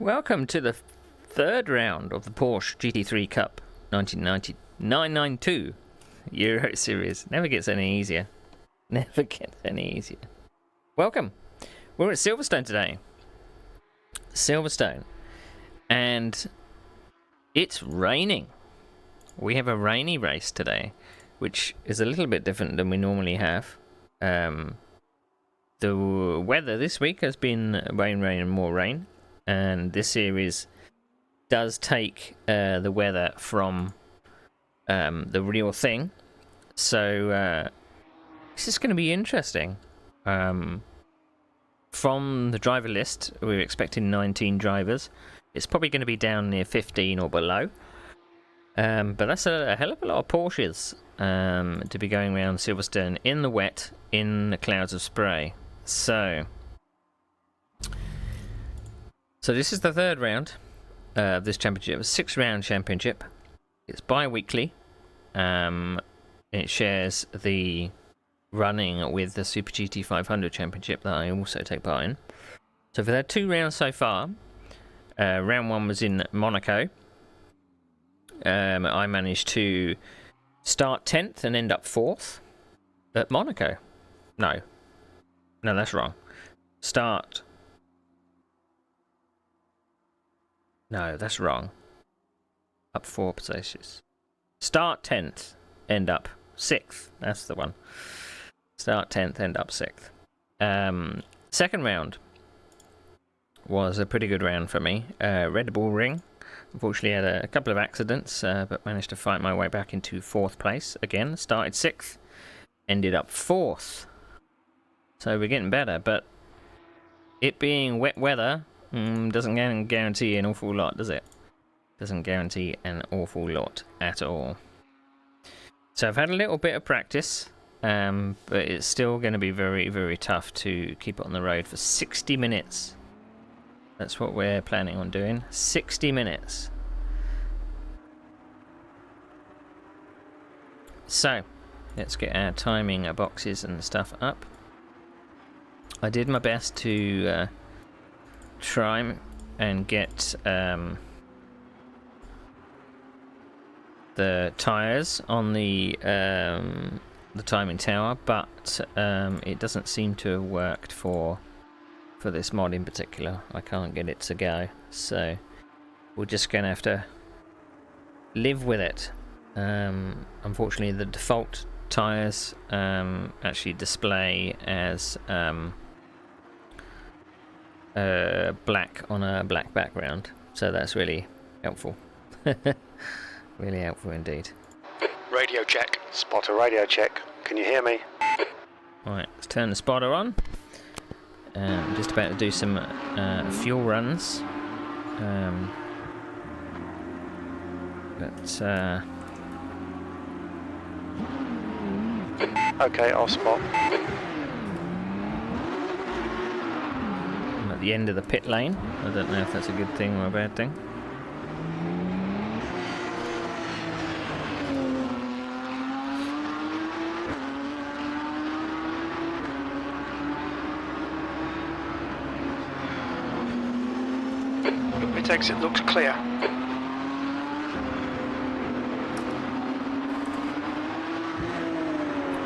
Welcome to the third round of the Porsche GT3 Cup 1992 Euro Series. Never gets any easier. Never gets any easier. Welcome. We're at Silverstone today. Silverstone. And it's raining. We have a rainy race today, which is a little bit different than we normally have. The weather this week has been rain, and more rain. And this series does take the weather from the real thing. So this is going to be interesting. From the driver list, we're expecting 19 drivers. It's probably going to be down near 15 or below. But that's a hell of a lot of Porsches to be going around Silverstone in the wet, in the clouds of spray. So this is the third round of this championship, a 6-round championship. It's bi-weekly. It shares the running with the Super GT 500 championship that I also take part in. So we've had 2 rounds so far. Round 1 was in Monaco. I managed to start 10th and end up 4th at Monaco. No, that's wrong. No, that's wrong. Up 4 positions. Start 10th, end up 6th. That's the one. Start 10th, end up 6th. Second round was a pretty good round for me. Red Bull Ring. Unfortunately, had a couple of accidents, but managed to fight my way back into 4th place. Again, started 6th, ended up 4th. So we're getting better, but it being wet weather doesn't guarantee an awful lot, does it? Doesn't guarantee an awful lot at all. So I've had a little bit of practice, but it's still going to be very, very tough to keep it on the road for 60 minutes. That's what we're planning on doing. 60 minutes. So, let's get our timing boxes and stuff up. I did my best to try and get the tyres on the timing tower, but it doesn't seem to have worked for this mod in particular. I can't get it to go, so we're just gonna have to live with it. Unfortunately, the default tyres actually display as black on a black background, so that's really helpful. Really helpful indeed. Radio check. Spotter radio check. Can you hear me? Right, let's turn the spotter on. I'm just about to do some fuel runs. Okay, I'll spot. I'm at the end of the pit lane. I don't know if that's a good thing or a bad thing. Pit exit looks clear.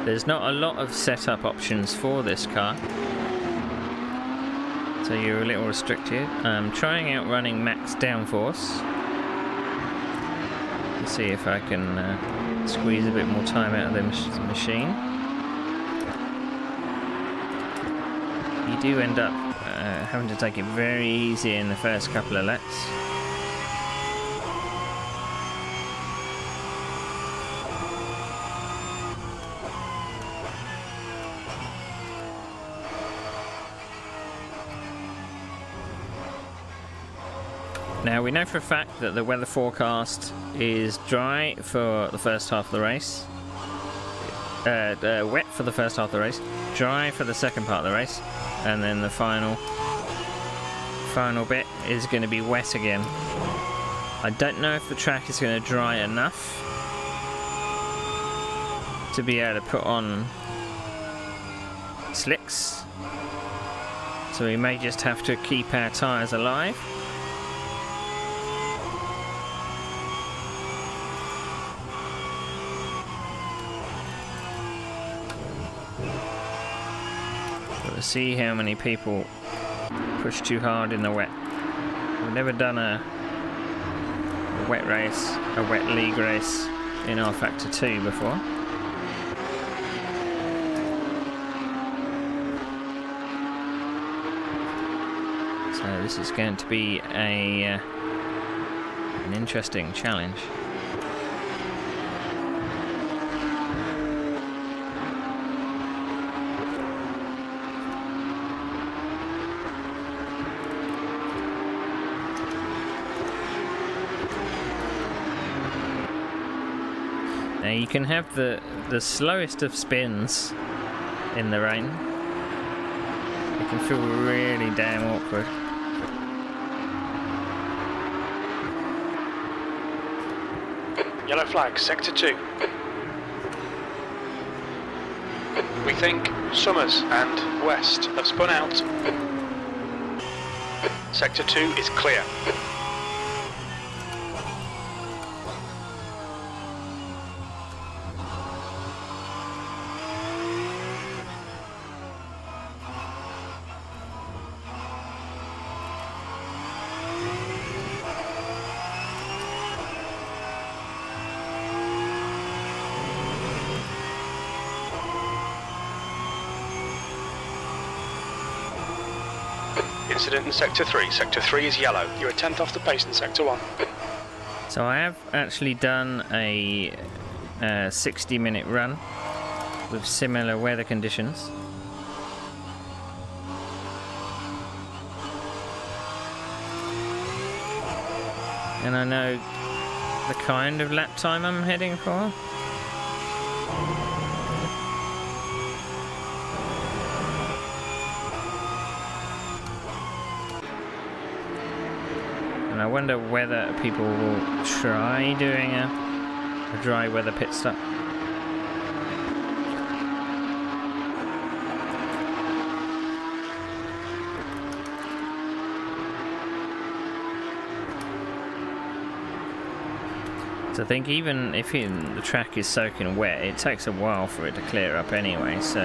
There's not a lot of setup options for this car, so you're a little restricted. I'm trying out running max downforce. Let's see if I can squeeze a bit more time out of the machine. You do end up having to take it very easy in the first couple of laps. Now we know for a fact that the weather forecast is dry for the first half of the race, wet for the first half of the race, dry for the second part of the race, and then the final bit is going to be wet again. I don't know if the track is going to dry enough to be able to put on slicks, so we may just have to keep our tyres alive. Got to see how many people push too hard in the wet. We've never done a wet race, a wet league race in R Factor 2 before. So this is going to be an interesting challenge. Now you can have the slowest of spins in the rain. It can feel really damn awkward. Yellow flag, sector 2. We think Summers and West have spun out. Sector 2 is clear. Incident in Sector 3. Sector 3 is yellow. You're a tenth off the pace in Sector 1. So I have actually done a 60-minute run with similar weather conditions. And I know the kind of lap time I'm heading for. And I wonder whether people will try doing a dry weather pit stop. So I think even if the track is soaking wet, it takes a while for it to clear up anyway, so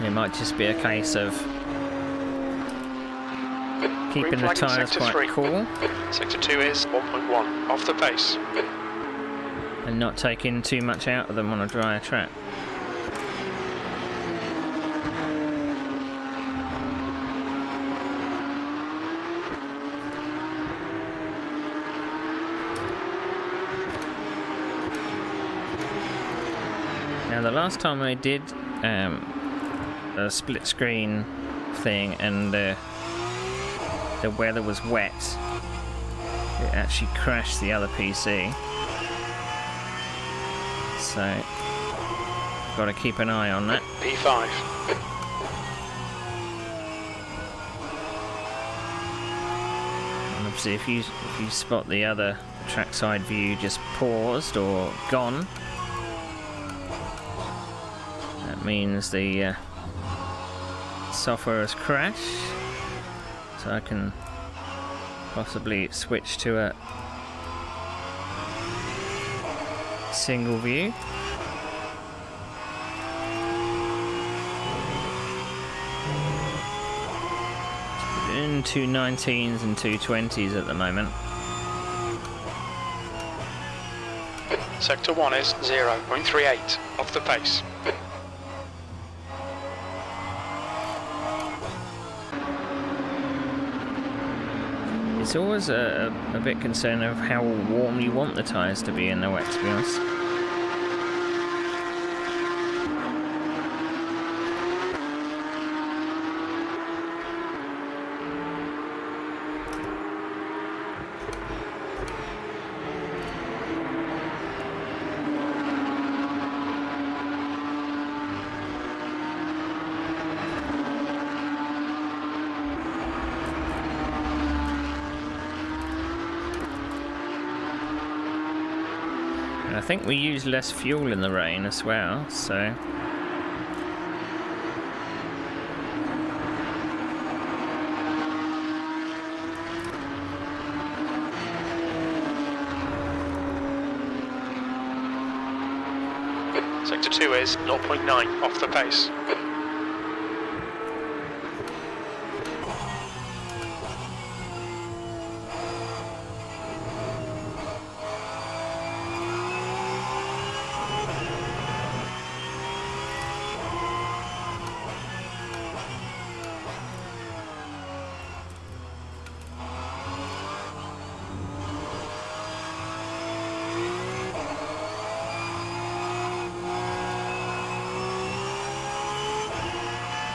it might just be a case of keeping the tyres quite cool. Sector 2 is 1.1 off the pace. And not taking too much out of them on a drier track. Now the last time I did a split screen thing and the weather was wet, it actually crashed the other PC. So, got to keep an eye on that. P5. And obviously, if you spot the other trackside view just paused or gone, that means the software has crashed. So I can possibly switch to a single view. In 219s and 220s at the moment. Sector 1 is 0.38 off the pace. It's always a bit concerned of how warm you want the tyres to be in the wet, to be honest. And I think we use less fuel in the rain as well, so Sector Sector 2 is 0.9 off the pace.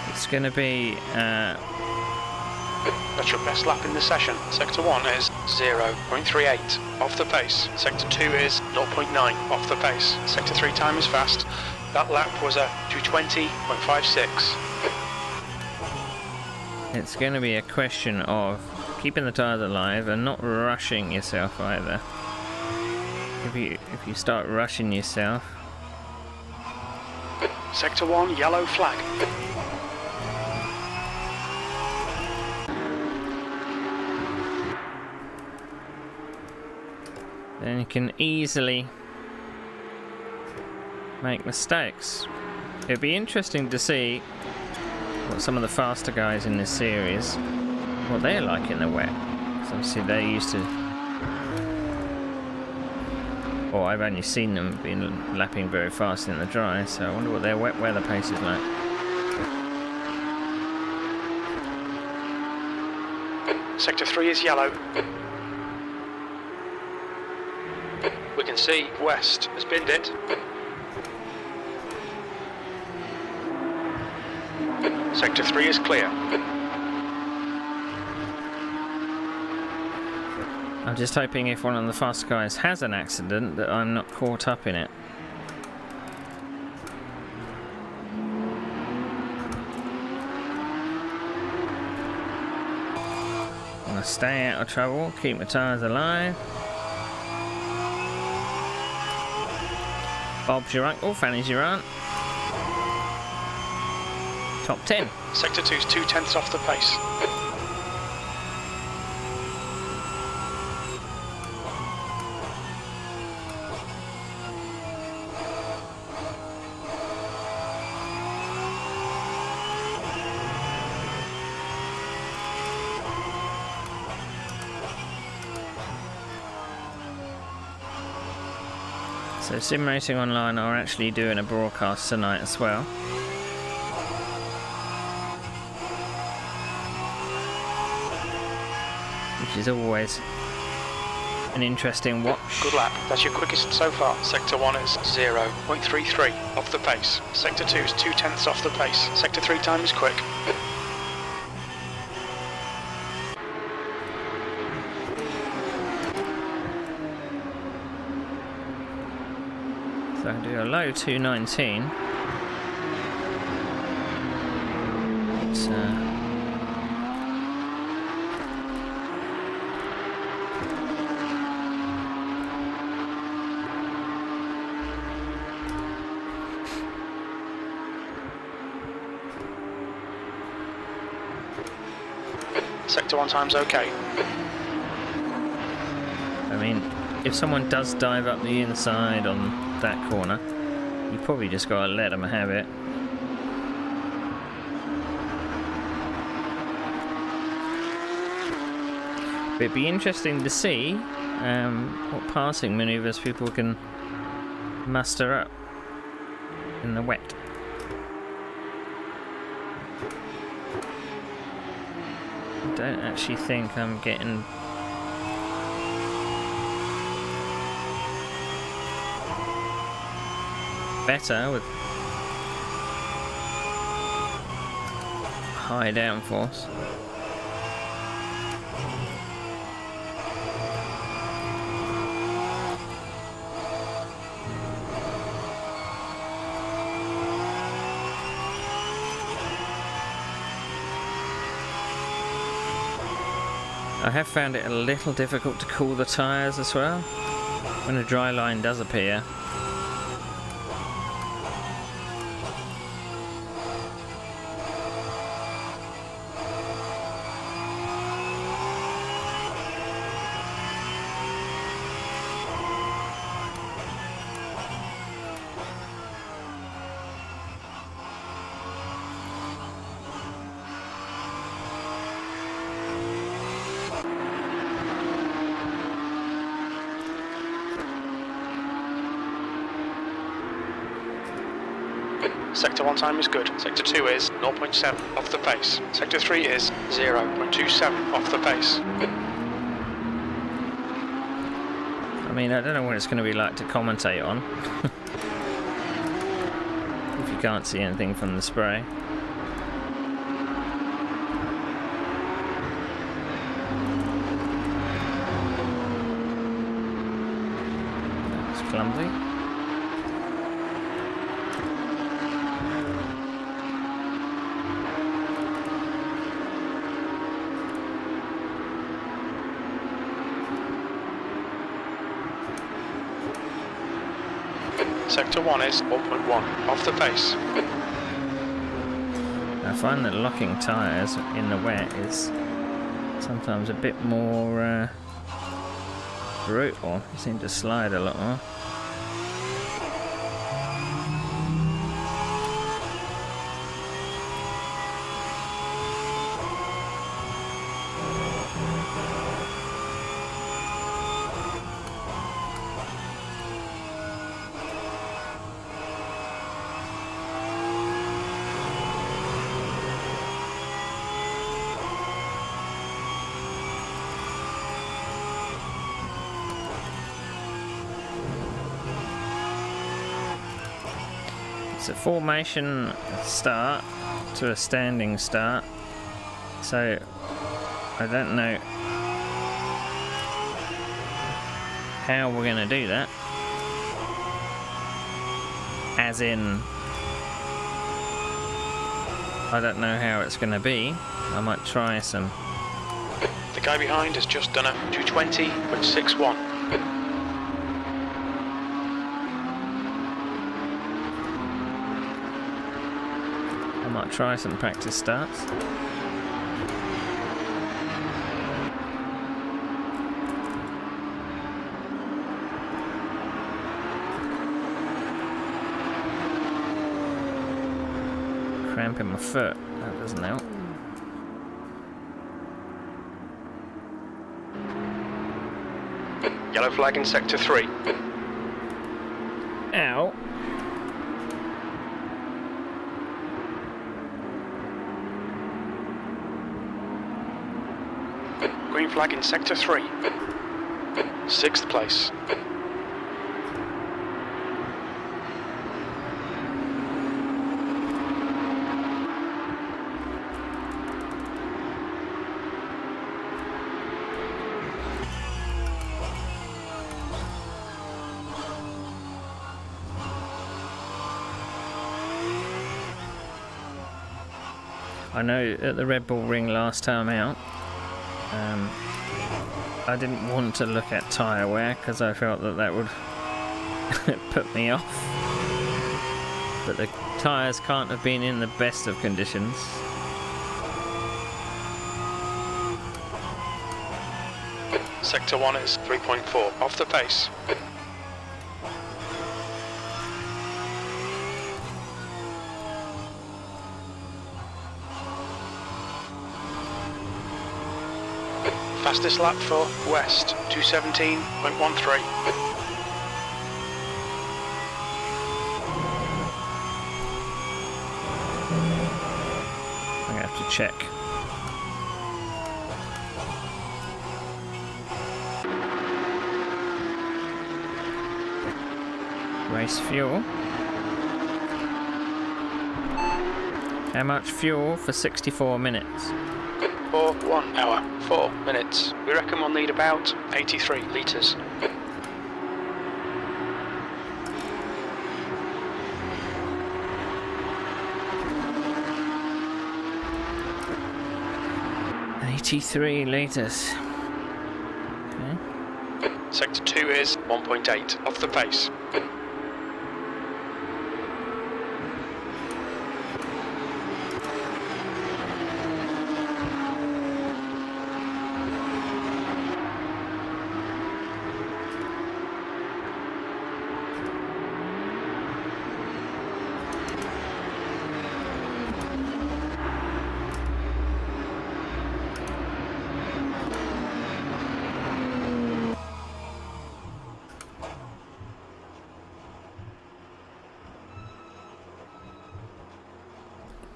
It's going to be That's your best lap in the session. Sector 1 is 0.38 off the pace. Sector 2 is 0.9 off the pace. Sector 3 time is fast. That lap was a 220.56. it's going to be a question of keeping the tyres alive and not rushing yourself either. If you start rushing yourself, Sector 1, yellow flag. then you can easily make mistakes. It'd be interesting to see what some of the faster guys in this series, what they're like in the wet. So obviously they're used to, or I've only seen them been lapping very fast in the dry, so I wonder what their wet weather pace is like. Sector 3 is yellow. We can see West has binned it. Sector 3 is clear. I'm just hoping if one of the fast guys has an accident that I'm not caught up in it. I'm gonna stay out of trouble, keep my tyres alive. Bob's your uncle, Fanny's your aunt. Top 10. Sector 2's 0.2 off the pace. So Sim Racing Online are actually doing a broadcast tonight as well. Which is always an interesting watch. Good lap. That's your quickest so far. Sector 1 is 0.33 off the pace. Sector 2 is 0.2 off the pace. Sector 3 time is quick. So I can do a low 219. It's Sector 1 time's okay. I mean, if someone does dive up the inside on that corner, you probably just gotta let them have it. But it'd be interesting to see what passing manoeuvres people can muster up in the wet. I don't actually think I'm getting better with high downforce. I have found it a little difficult to cool the tyres as well when a dry line does appear. Sector 1 time is good. Sector 2 is 0.7 off the pace. Sector 3 is 0.27 off the pace. I mean, I don't know what it's going to be like to commentate on. If you can't see anything from the spray. That's clumsy. Sector 1 is 1.1 off the pace. I find that locking tyres in the wet is sometimes a bit more brutal. They seem to slide a lot more. It's a formation start to a standing start, so I don't know how we're going to do that, as in I don't know how it's going to be. I might try some. The guy behind has just done a 220.61. I might try some practice starts. Cramp in my foot, that doesn't help. Yellow flag in Sector 3. Ow. Green flag in Sector 3. 6th place. I know at the Red Bull Ring last time out, I didn't want to look at tyre wear because I felt that would put me off. But the tyres can't have been in the best of conditions. Sector 1 is 3.4 off the pace. Fastest lap for West, 217.13. I'm gonna have to check. Race fuel. How much fuel for 64 minutes? For 1 hour, 4 minutes. We reckon we'll need about 83 litres. $83 litres. Okay. Sector 2 is 1.8 off the pace.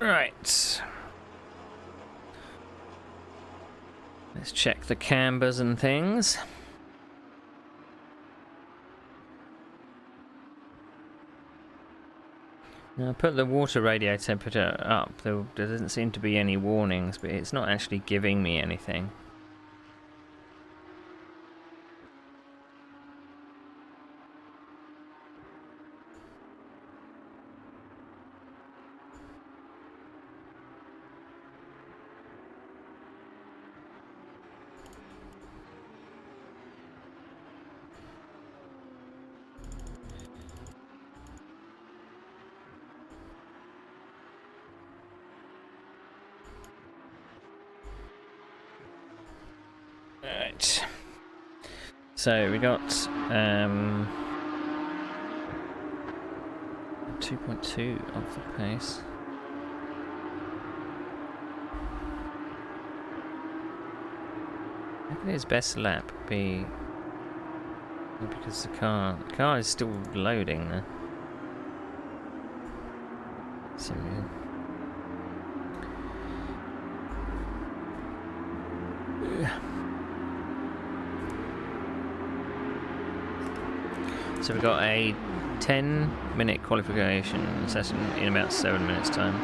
Right. Let's check the cambers and things. Now I put the water radio temperature up. There doesn't seem to be any warnings, but it's not actually giving me anything. Right. So we got 2.2 off the pace. How could his best lap be? Because the car is still loading there. Sim. So we've got a 10-minute qualification session in about 7 minutes' time.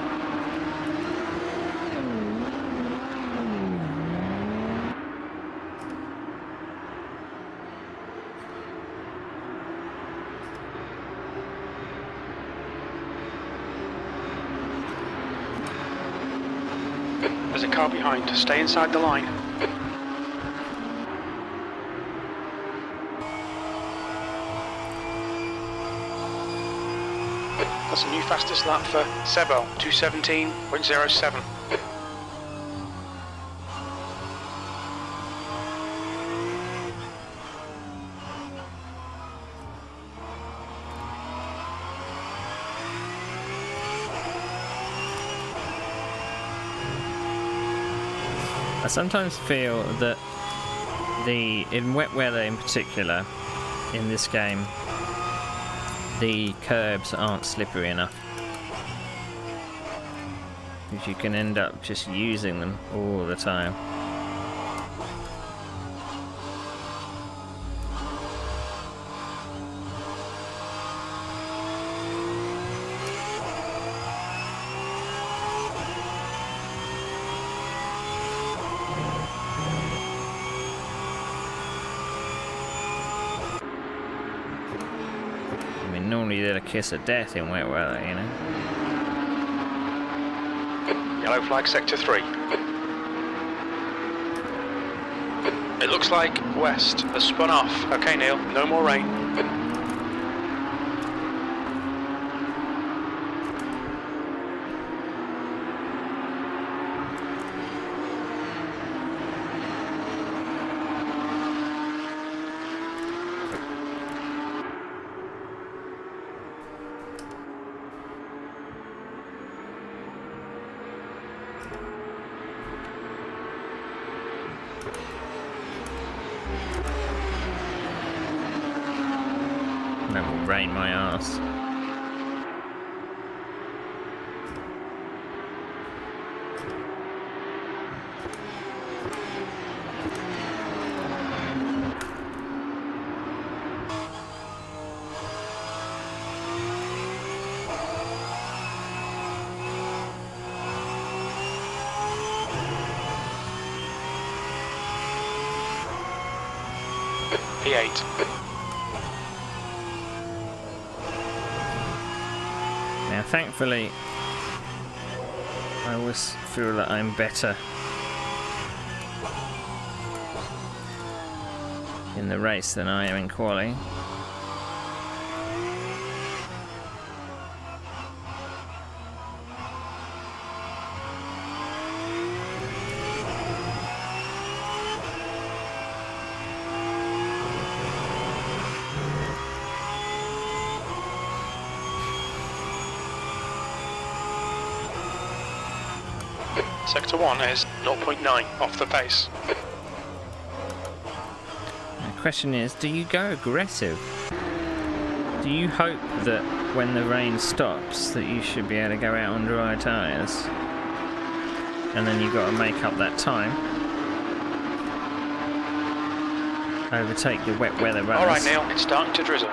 There's a car behind. Stay inside the line. That's a new fastest lap for Sebo, 2:17.07. I sometimes feel that in wet weather in particular, in this game, the curbs aren't slippery enough. Because you can end up just using them all the time. Normally they're a kiss of death in wet weather, you know. Yellow flag sector 3. It looks like west has spun off. Okay, Neil, no more rain. That will rain my ass. P8. Now, thankfully, I always feel that I'm better in the race than I am in quali. Sector 1 is 0.9 off the pace. The question is, do you go aggressive? Do you hope that when the rain stops that you should be able to go out on dry tyres? And then you've got to make up that time. Overtake the wet weather runners. Alright Neil, it's starting to drizzle.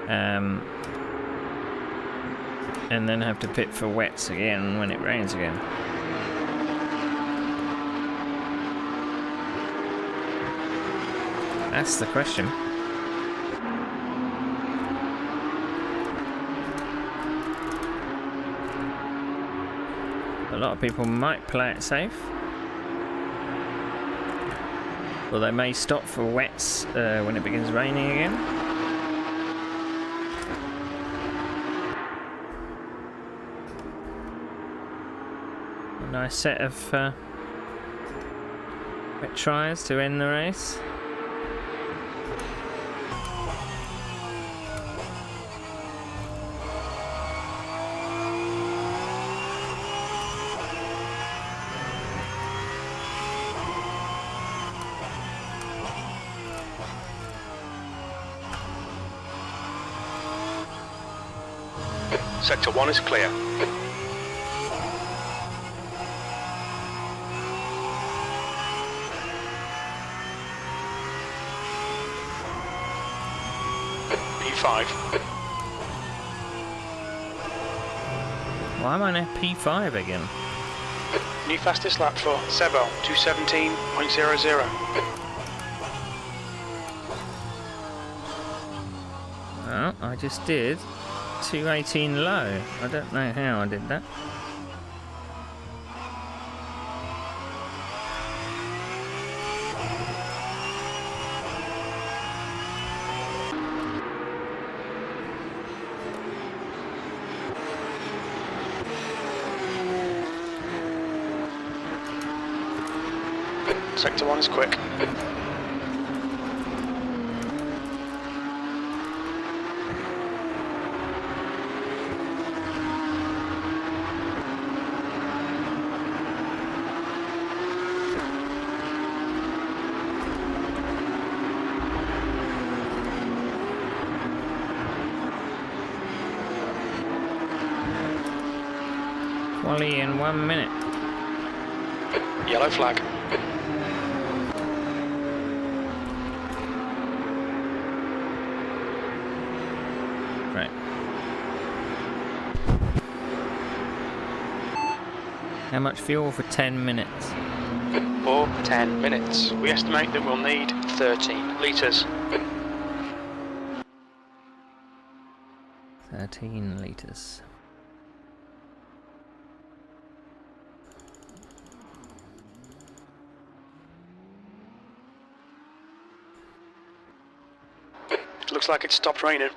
And then have to pit for wets again when it rains again. That's the question. A lot of people might play it safe. Or they may stop for wets when it begins raining again. A nice set of wet tries to end the race. Sector 1 is clear. P5. Why am I on P5 again? New fastest lap for Sebo, 2:17.00. Oh, I just did 2:18 low. I don't know how I did that. Sector 1 is quick. Quali in 1 minute. Yellow flag. Right. How much fuel for 10 minutes? For 10 minutes. We estimate that we'll need 13 litres. 13 litres. Looks like it stopped raining.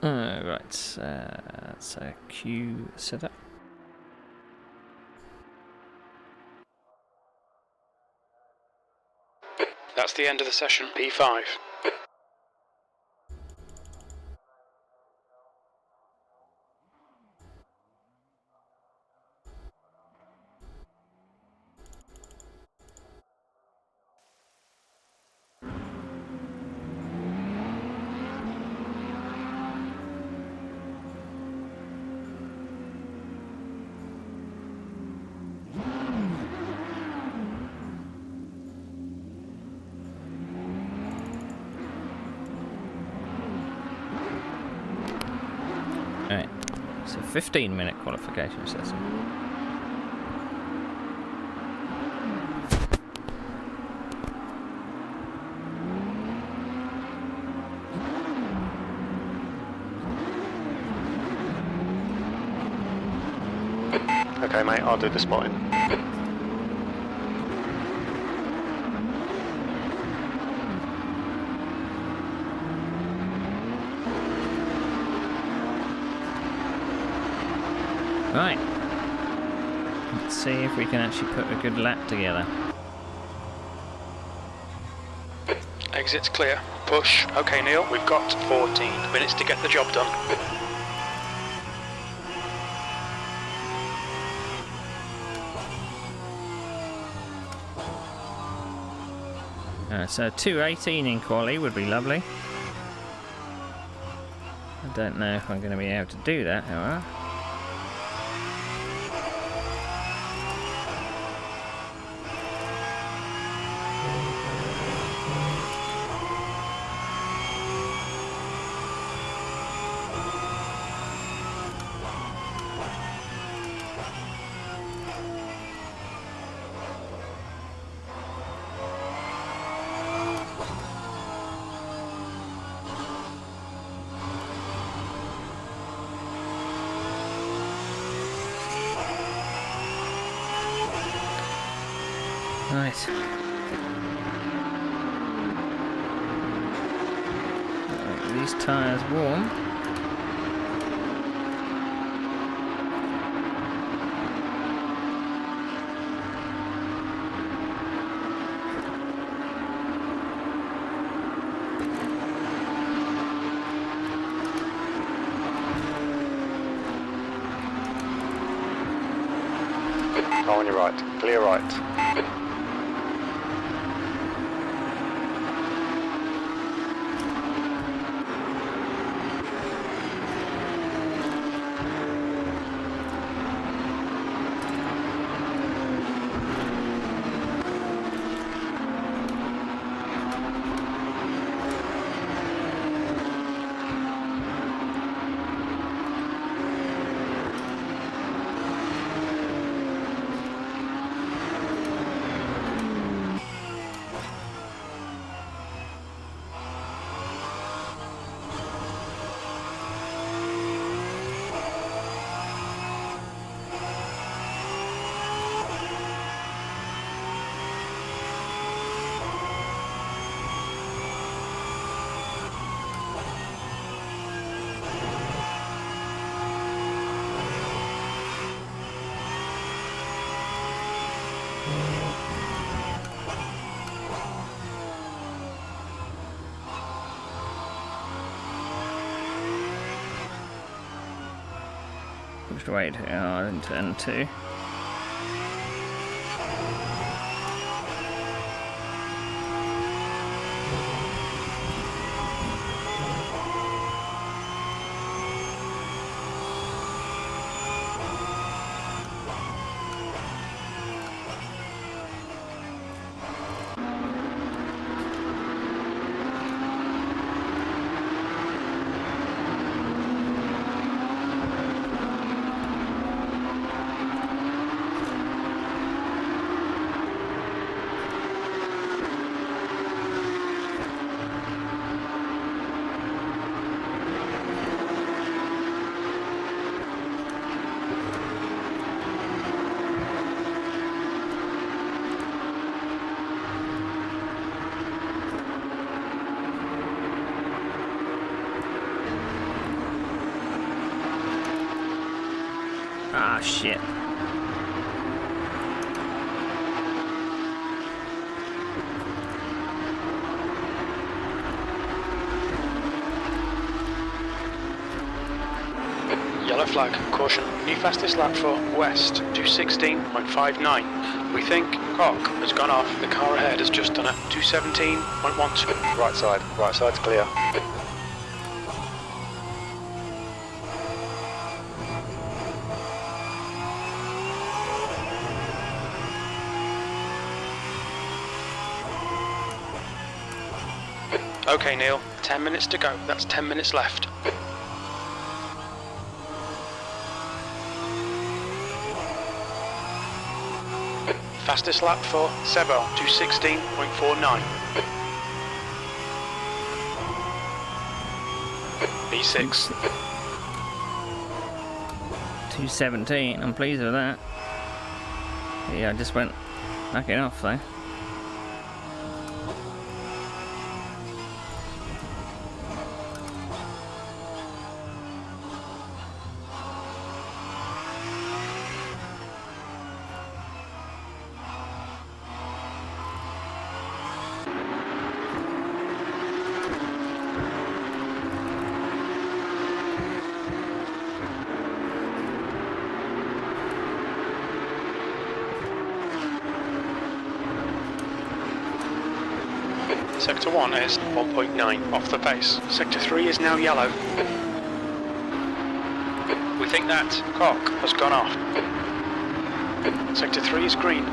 Right, that's a queue setup. That's the end of the session. P5. Alright, so 15-minute qualification session. Okay, mate, I'll do the spotting. Right. let's see if we can actually put a good lap together. Exit's clear. Push. Okay, Neil, we've got 14 minutes to get the job done. So 2:18 in quali would be lovely. I don't know if I'm going to be able to do that, however. Right. These tyres warm. Oh, on your right. Clear right. Pushed way too hard in turn 2. Ah, shit. Yellow flag. Caution. New fastest lap for West. 2:16.59. We think cock has gone off. The car ahead has just done a 2:17.12. Right side. Right side's clear. Okay, Neil. 10 minutes to go. That's 10 minutes left. Fastest lap for Sebo, 2:16.49. B6. 2:17. I'm pleased with that. Yeah, I just went knocking off though. Sector 1 is 1.9 off the pace. Sector 3 is now yellow. We think that cock has gone off. Sector 3 is green.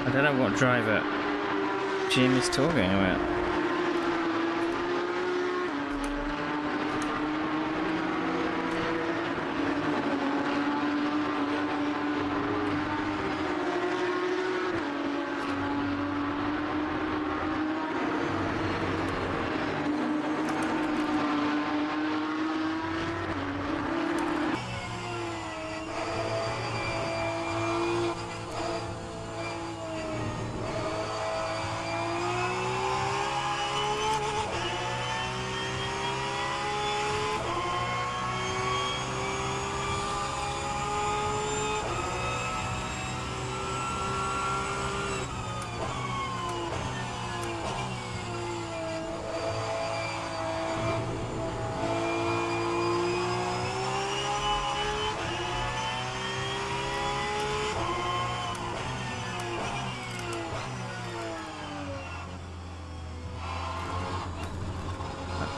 I don't know what driver Jim is talking about.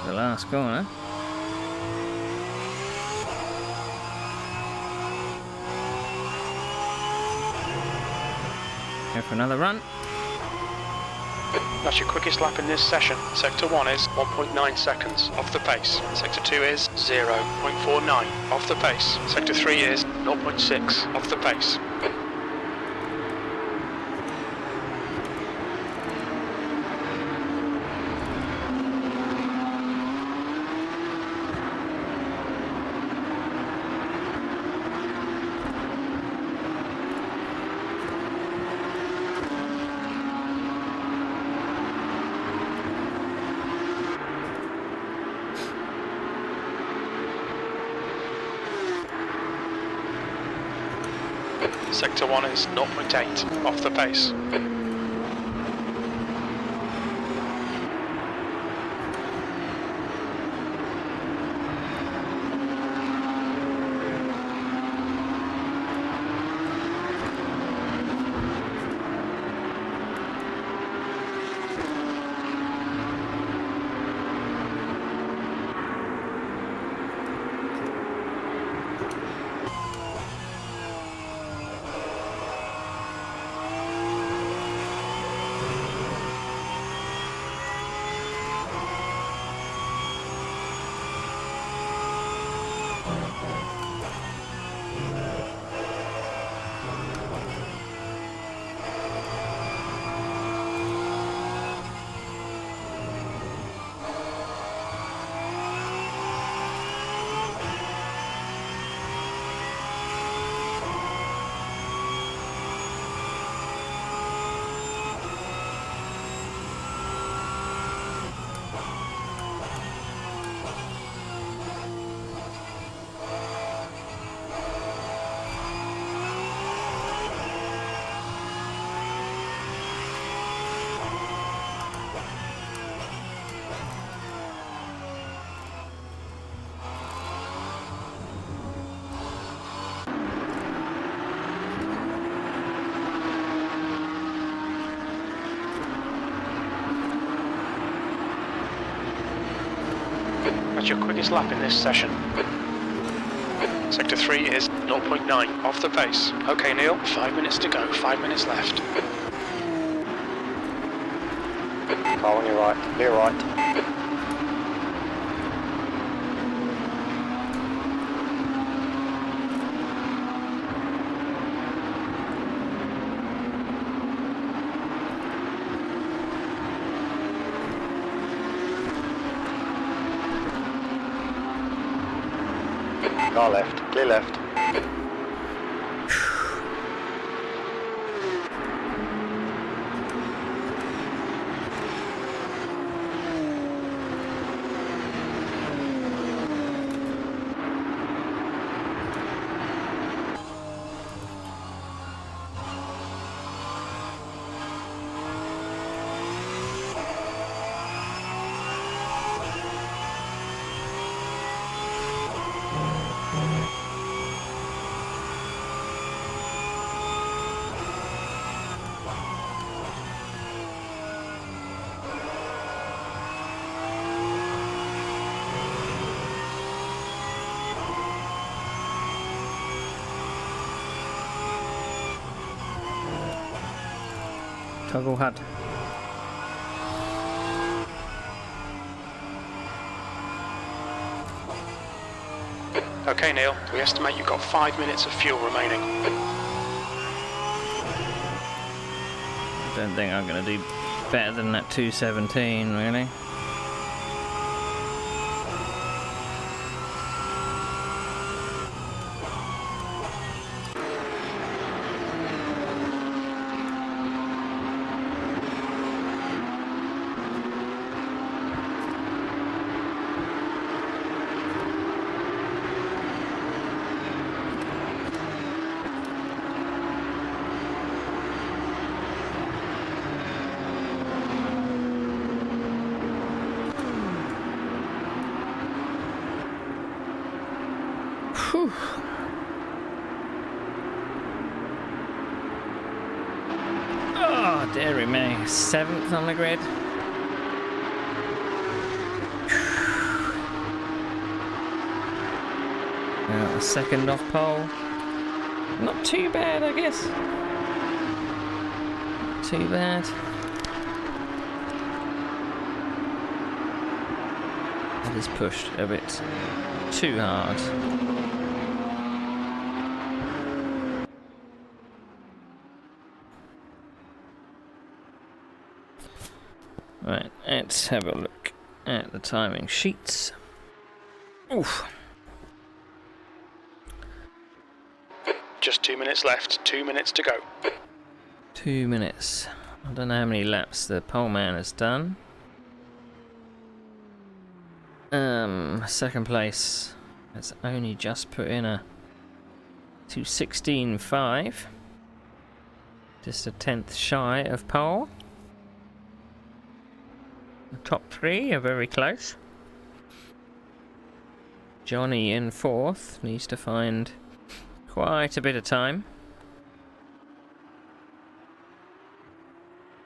The last corner. Go for another run. That's your quickest lap in this session. Sector 1 is 1.9 seconds off the pace. Sector 2 is 0.49 off the pace. Sector 3 is 0.6 off the pace. Sector 1 is 0.8 off the pace. That's your quickest lap in this session. Sector 3 is 0.9 off the pace. Okay, Neil, 5 minutes to go, 5 minutes left. Car on your right, clear right. Car left, clear left. Toggle HUD. Okay, Neil, we estimate you've got 5 minutes of fuel remaining. I don't think I'm going to do better than that 217, really. Whew. Oh, dearie me. 7th on the grid. A second off pole. Not too bad, I guess. Not too bad. That is pushed a bit too hard. Right, let's have a look at the timing sheets. Oof. Just 2 minutes left, 2 minutes to go. 2 minutes. I don't know how many laps the pole man has done. Second place has only just put in a 2:16.5. Just a 10th shy of pole. The top 3 are very close. Johnny in 4th needs to find quite a bit of time.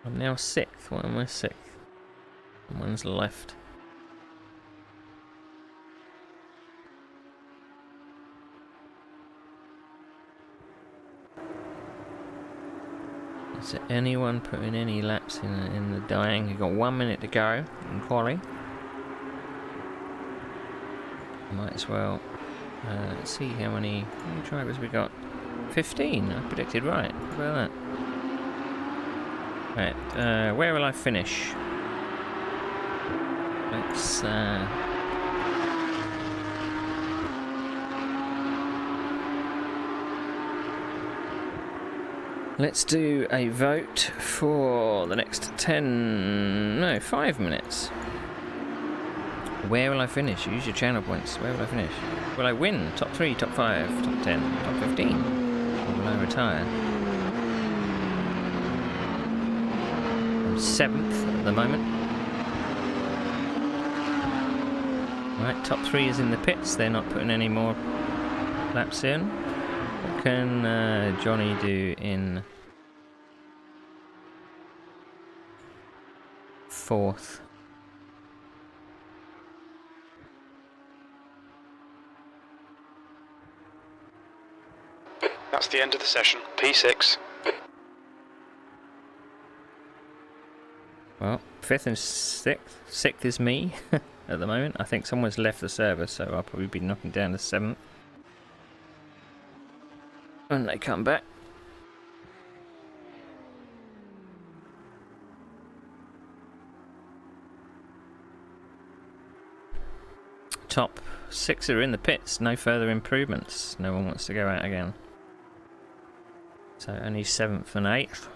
I'm now 6th. Why am I 6th? One's left. Is there anyone putting any laps in the dying? You've got 1 minute to go in quali. Might as well see how many drivers we got. 15. I predicted right. How about that? Right. Where will I finish? Let's. Let's do a vote for the next 5 minutes. Where will I finish? Use your channel points. Where will I finish? Will I win? Top 3, top 5, top 10, top 15? Or will I retire? I'm 7th at the moment. Right, top 3 is in the pits. They're not putting any more laps in. What can Johnny do in 4th? That's the end of the session. P6. Well, 5th and 6th. 6th is me at the moment. I think someone's left the server, so I'll probably be knocking down to 7th. When they come back. Top 6 are in the pits. No further improvements. No one wants to go out again. So only 7th and 8th.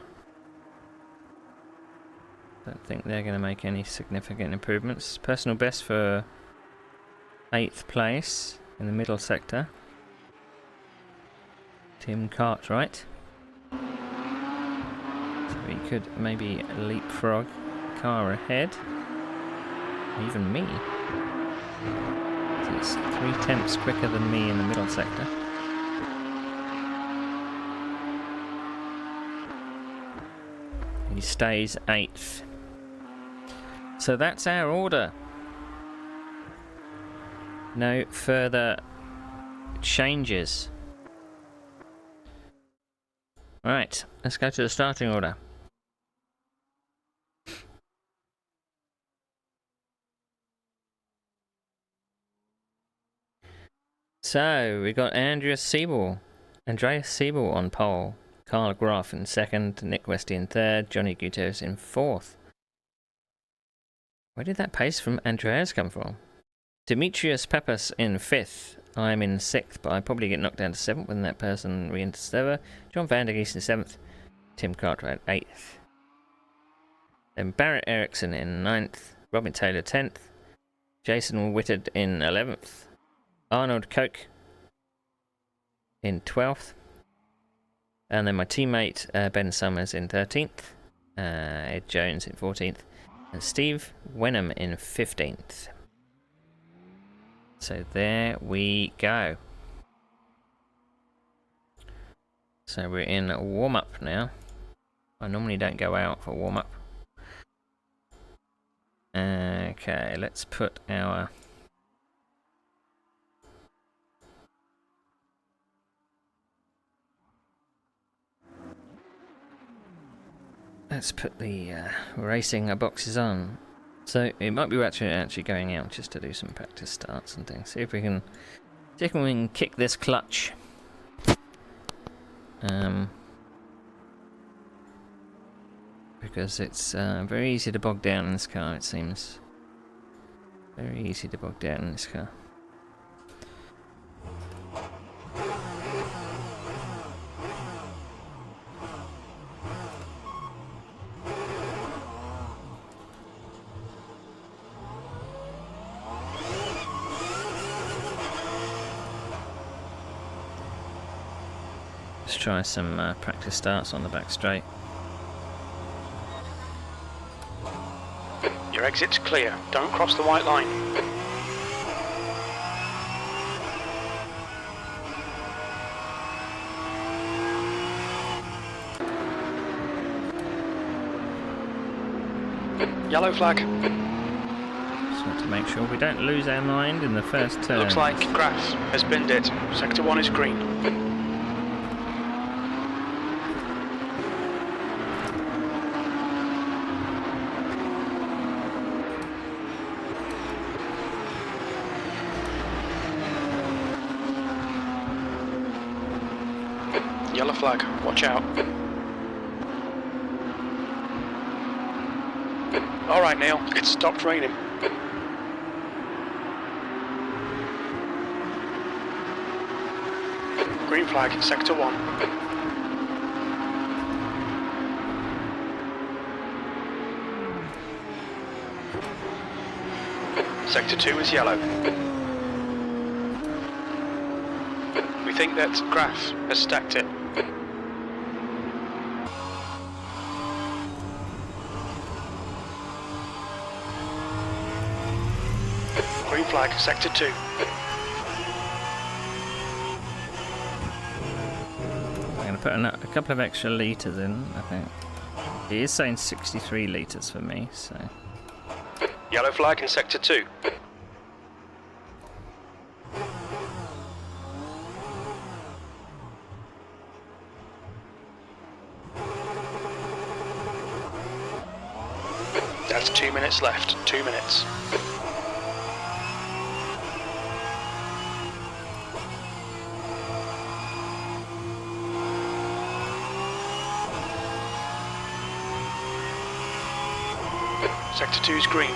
Don't think they're going to make any significant improvements. Personal best for 8th place in the middle sector. Tim Cartwright. So he could maybe leapfrog car ahead. Even me. So it's 3/10 quicker than me in the middle sector. He stays 8th. So that's our order. No further changes. Right, let's go to the starting order. So we got Andreas Siebel on pole, Carl Graf in second, Nick Westy in third, Johnny Gutierrez in fourth. Where did that pace from Andreas come from? Demetrius Pepas in fifth. I'm in sixth, but I probably get knocked down to seventh when that person re-enters the server. John Van der Geest in seventh, Tim Cartwright eighth. Then Barrett Erickson in ninth, Robin Taylor 10th, Jason Whittard in 11th, Arnold Koch in 12th, and then my teammate Ben Summers in 13th, Ed Jones in 14th, and Steve Wenham in 15th. So there we go. So we're in warm-up now. I normally don't go out for warm-up. Okay, let's put our... Let's put the racing boxes on. So it might be worth actually going out just to do some practice starts and things. See if we can kick this clutch. Because it's very easy to bog down in this car, it seems. Very easy to bog down in this car. Let's try some practice starts on the back straight. Your exit's clear. Don't cross the white line. Yellow flag. Just want to make sure we don't lose our mind in the first turn. Looks like Graf has binned it. Sector 1 is green. Yellow flag, watch out. Alright Neil, it's stopped raining. Green flag, sector 1. Sector 2 is yellow. We think that Graf has stacked it. Green flag, sector 2. I'm going to put a couple of extra litres in, I think. It is saying 63 litres for me, so... Yellow flag in sector 2. That's 2 minutes left. 2 minutes. Sector 2 is green.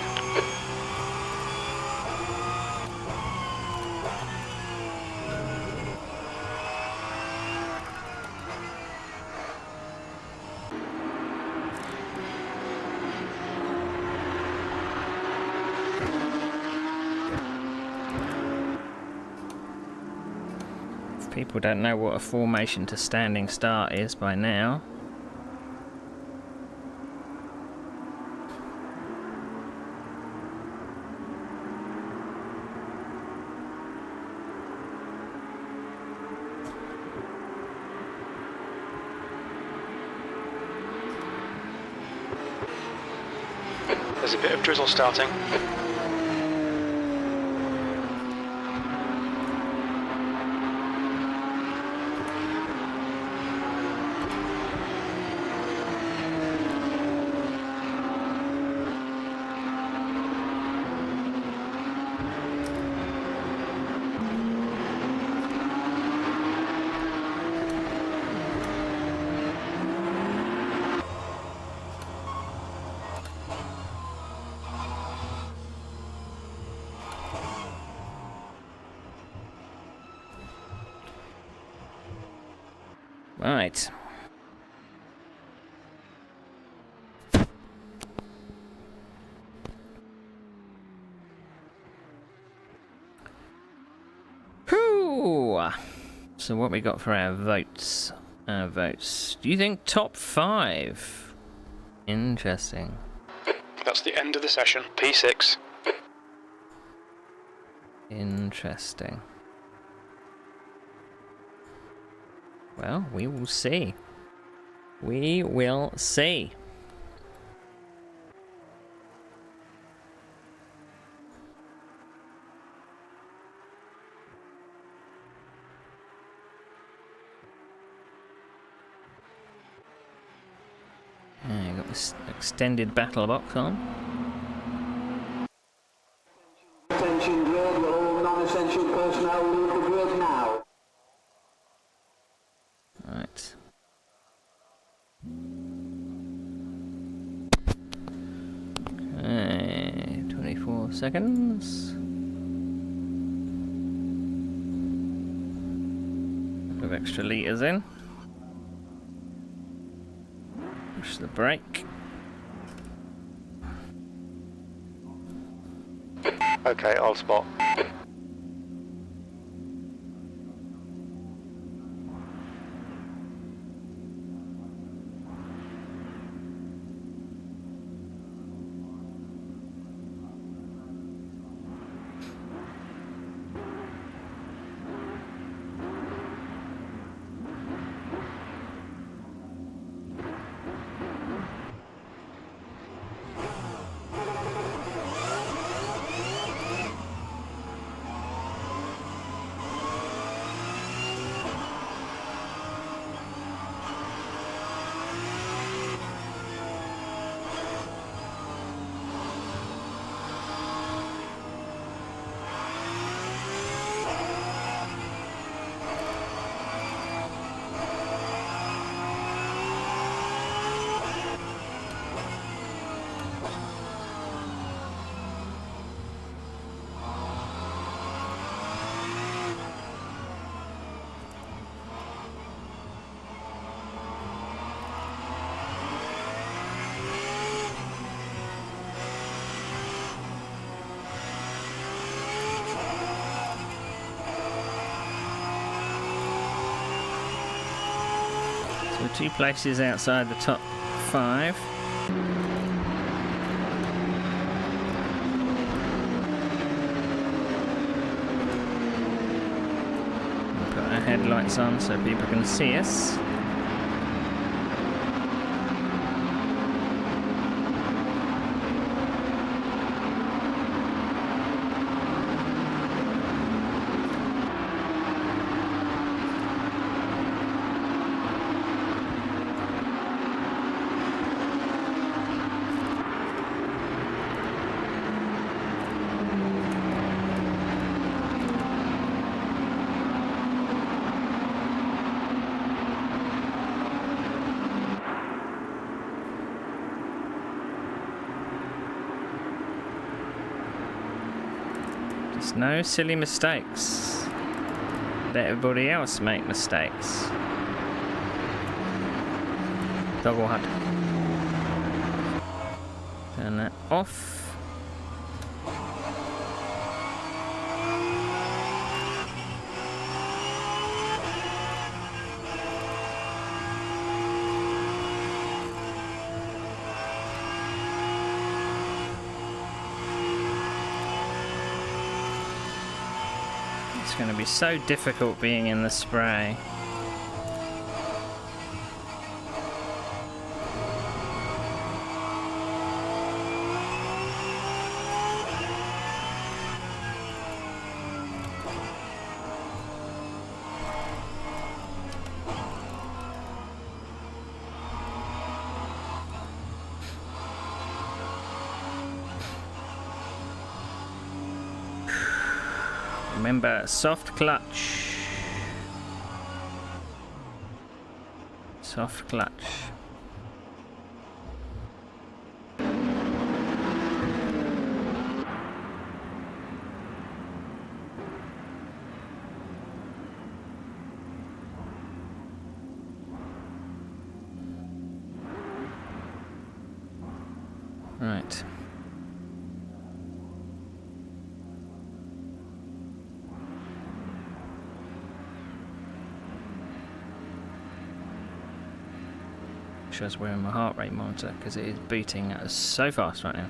If people don't know what a formation to standing start is by now... There's a bit of drizzle starting. Right. Whew. So what we got for our votes? Our votes. Do you think top 5? Interesting. That's the end of the session. P6. Interesting. Well, we will see. We will see. You got this extended battle box on. Attention grid, all non-essential personnel leave the grid now. Right. Okay, 24 seconds. Couple of extra litres in. Push the brake. Okay, I'll spot. So we're 2 places outside the top 5. Put our headlights on so people can see us. Just no silly mistakes. Let everybody else make mistakes. Toggle HUD. Turn that off. It's going to be so difficult being in the spray. Remember, soft clutch. Soft clutch. Right. Shows wearing my heart rate monitor because it is beating so fast right now.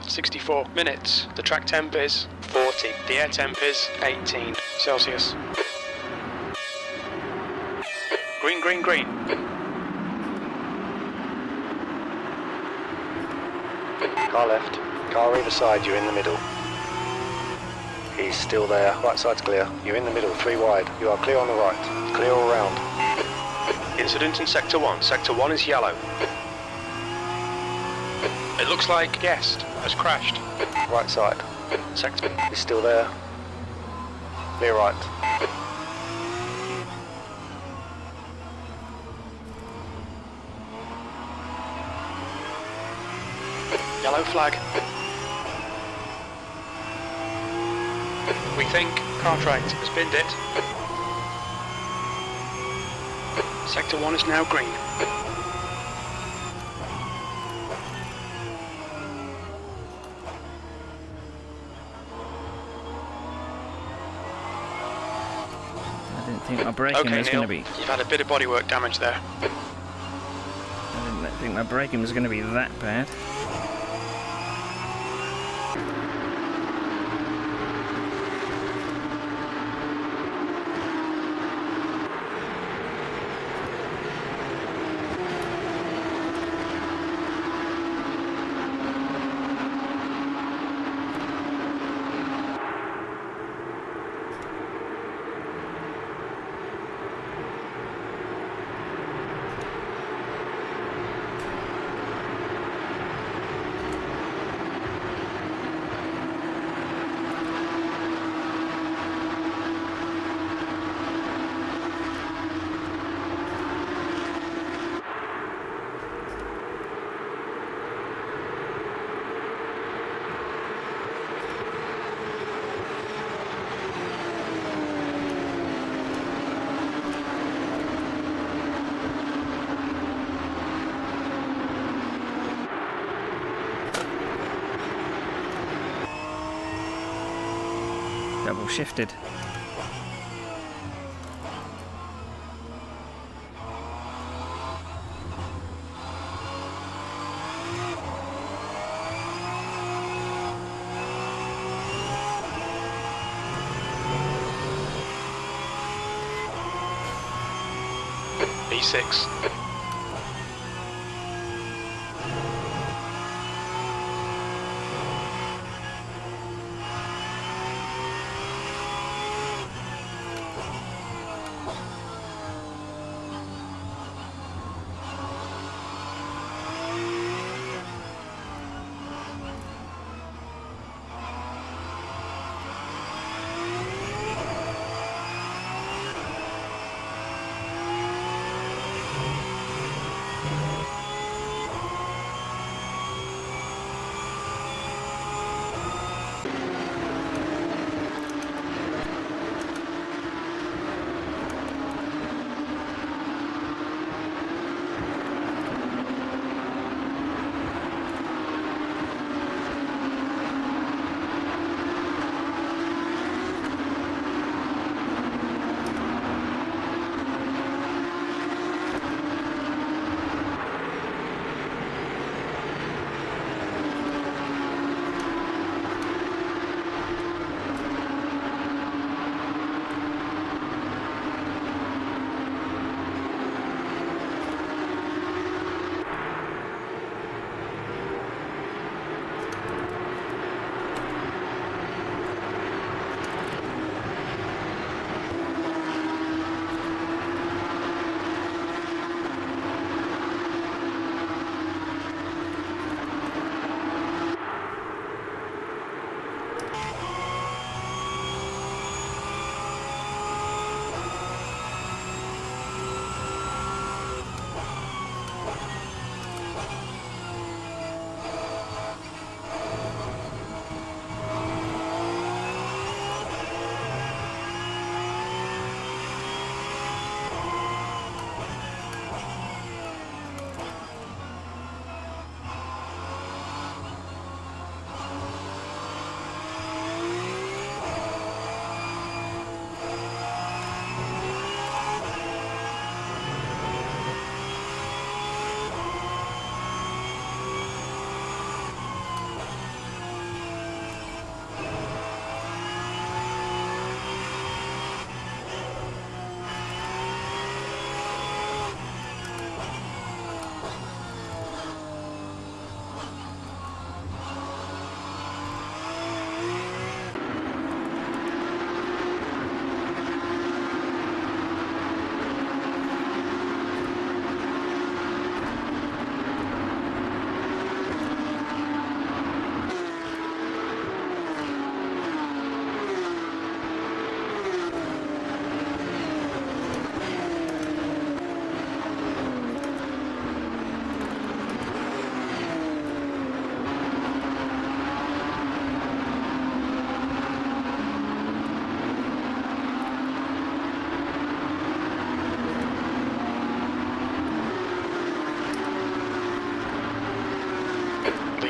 .64 minutes. The track temp is 40. The air temp is 18 Celsius. Green, green, green. Car left. Car either side, you're in the middle. He's still there. Right side's clear. You're in the middle, 3 wide. You are clear on the right. Clear all round. Incident in Sector 1. Sector 1 is yellow. It looks like guest has crashed. Right side. Sector. He's still there. Clear right. Yellow flag. We think Cartwright has binned it. Sector 1 is now green. I didn't think my braking Okay, was Neil, going to be. you've had a bit of bodywork damage there. I didn't think my braking was going to be that bad. Double shifted. B6.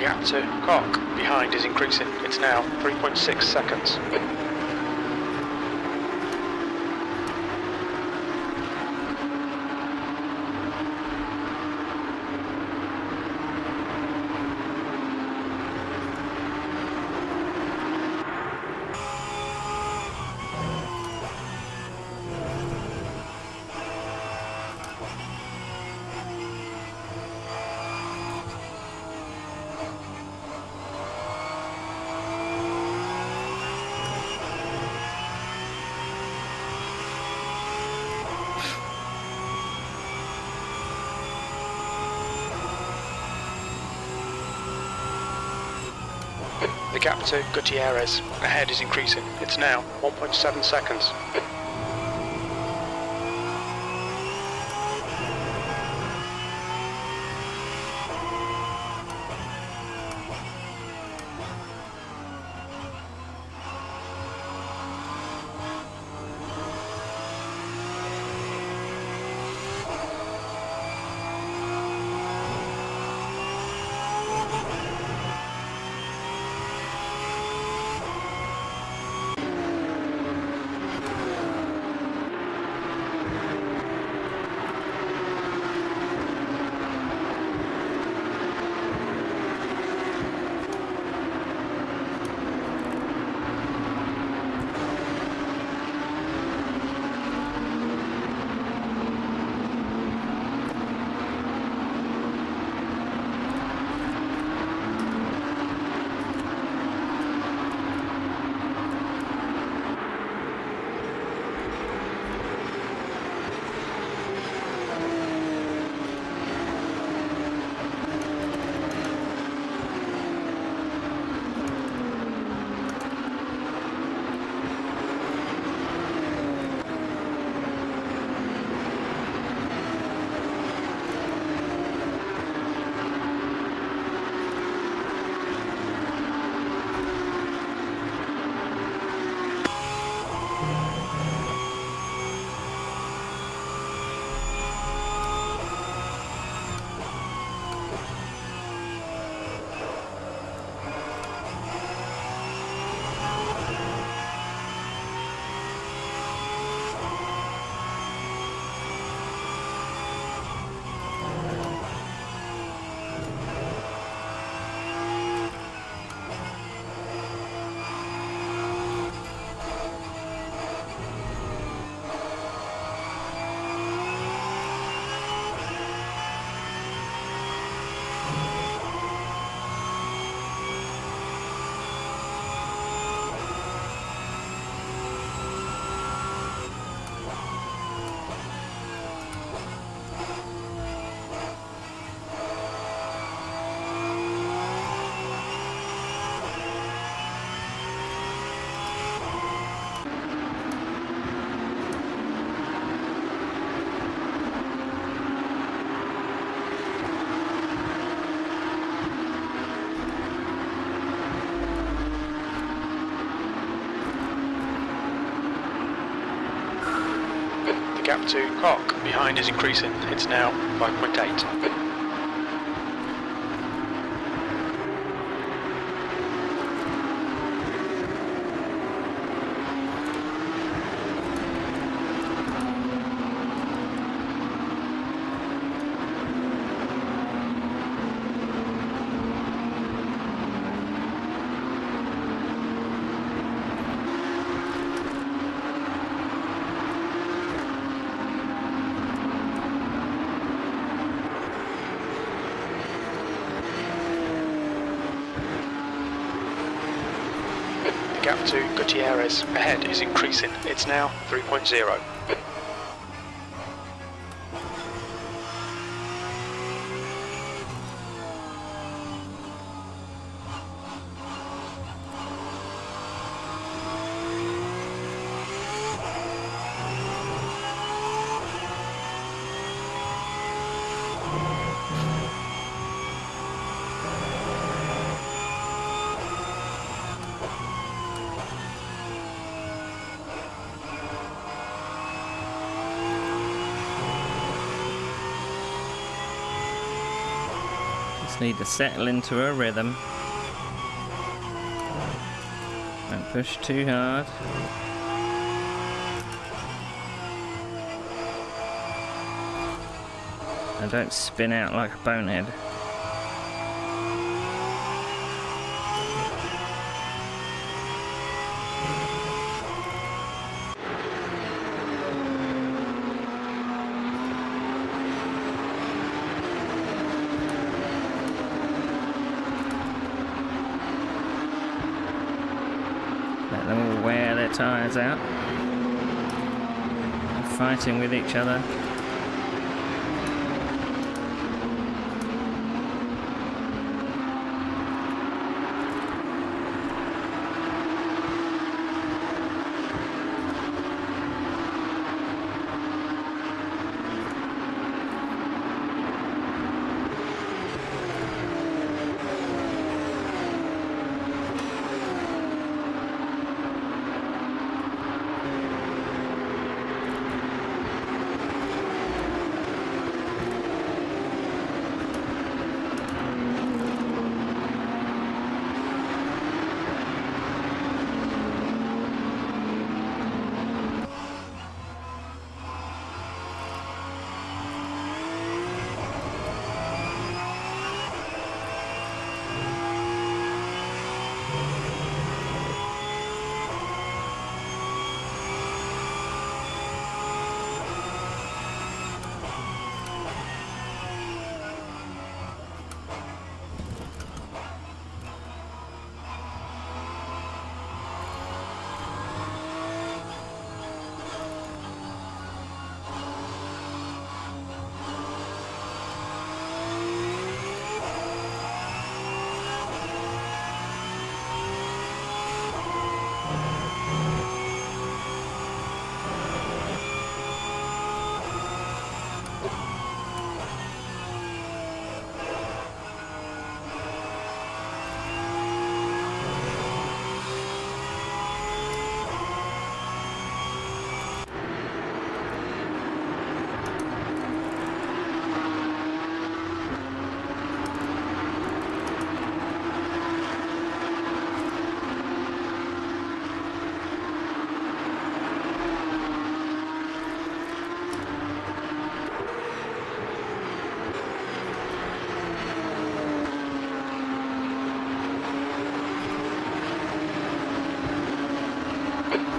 gap to Cock behind is increasing. It's now 3.6 seconds. The gap to Gutierrez ahead is increasing. It's now 1.7 seconds. The gap to Cock behind is increasing. It's now 5.8. The gap to Gutierrez ahead is increasing. It's now 3.0. Just need to settle into a rhythm. Don't push too hard. And don't spin out like a bonehead. Let them all wear their tyres out. They're fighting with each other.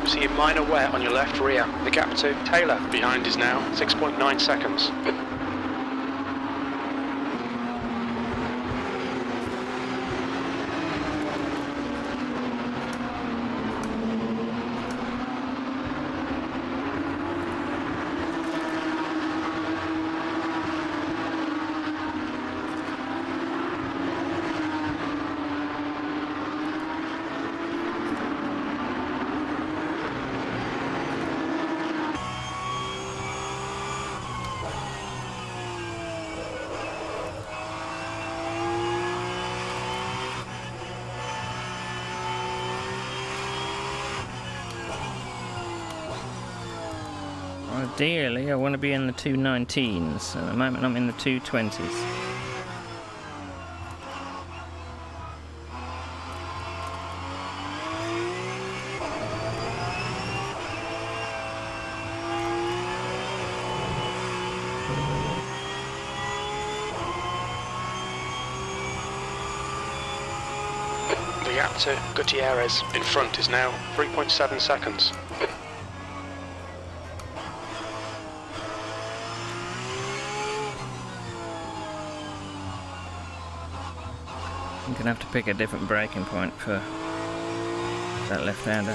See a minor wet on your left rear. The gap to Taylor behind is now 6.9 seconds. Ideally, I want to be in the 219s. At the moment, I'm in the 220s. The gap to Gutierrez in front is now 3.7 seconds. I'm going to have to pick a different braking point for that left-hander.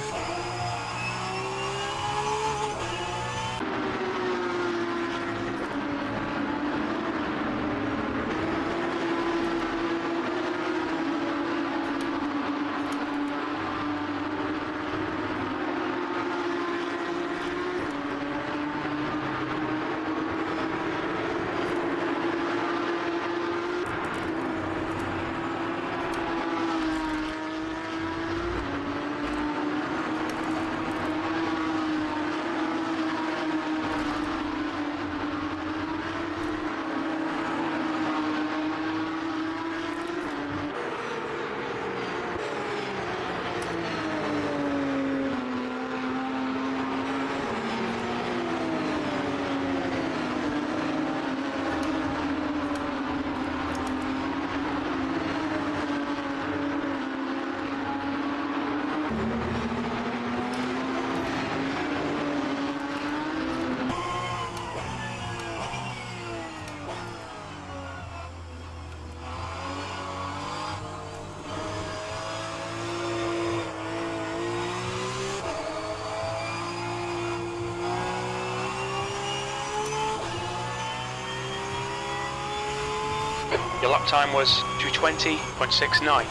Your lap time was 2:20.69.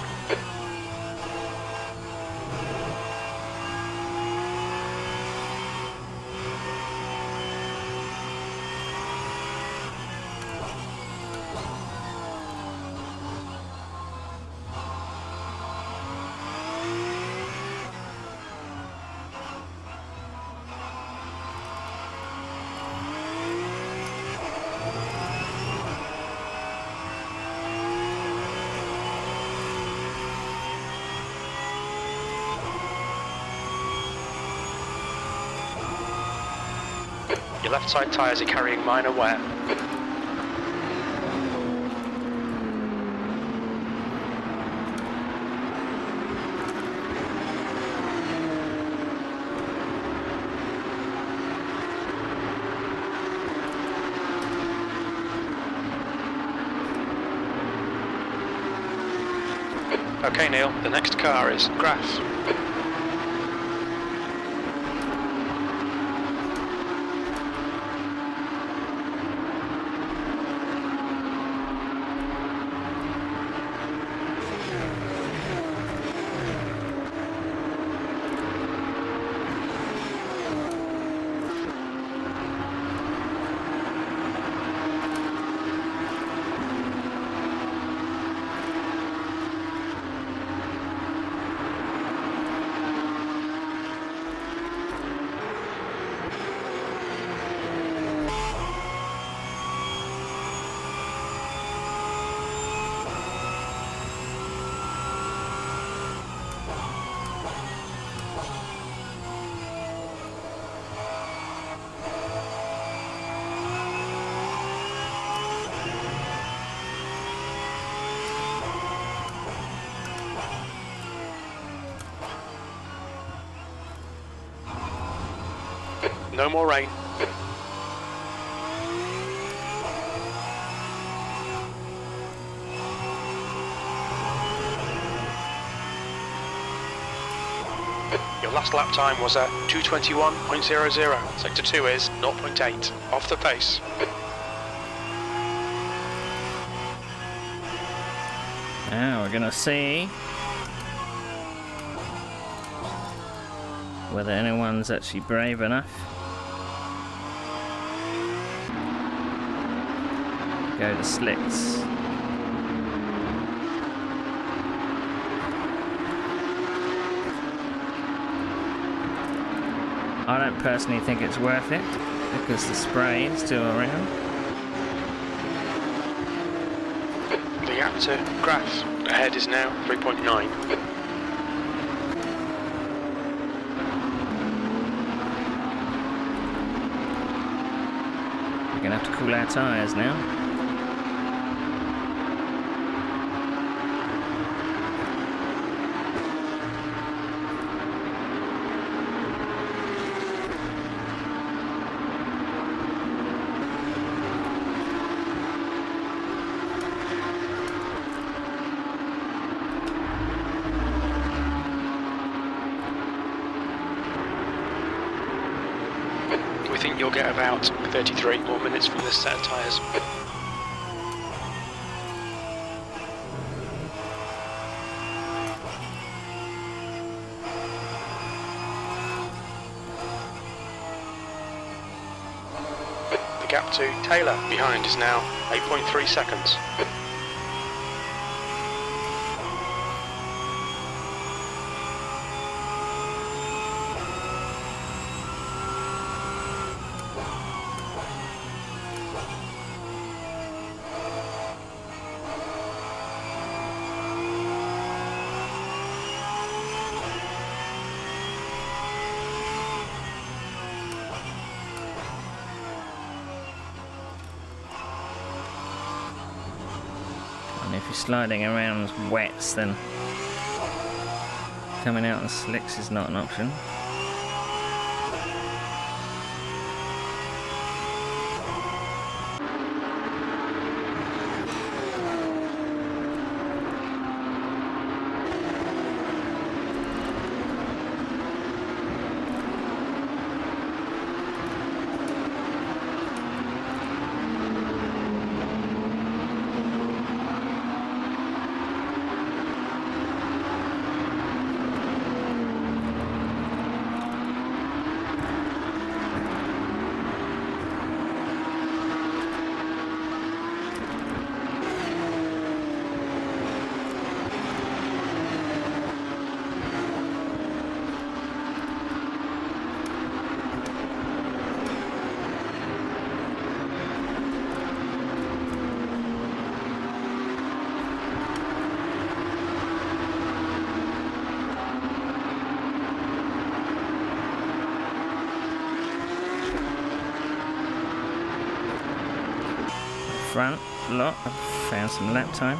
Your left side tyres are carrying minor wear. Okay, Neil, the next car is Graf. No more rain. Your last lap time was at 2:21.00. Sector 2 is 0.8 off the pace. Now we're gonna see whether anyone's actually brave enough to go to slicks. I don't personally think it's worth it because the spray is still around. The gap to Graf ahead is now 3.9. We're gonna have to cool our tyres now. We think you'll get about 33 more minutes from this set of tyres. The gap to Taylor behind is now 8.3 seconds. And if you're sliding around wets, then coming out on slicks is not an option. front lot. I've found some lap time.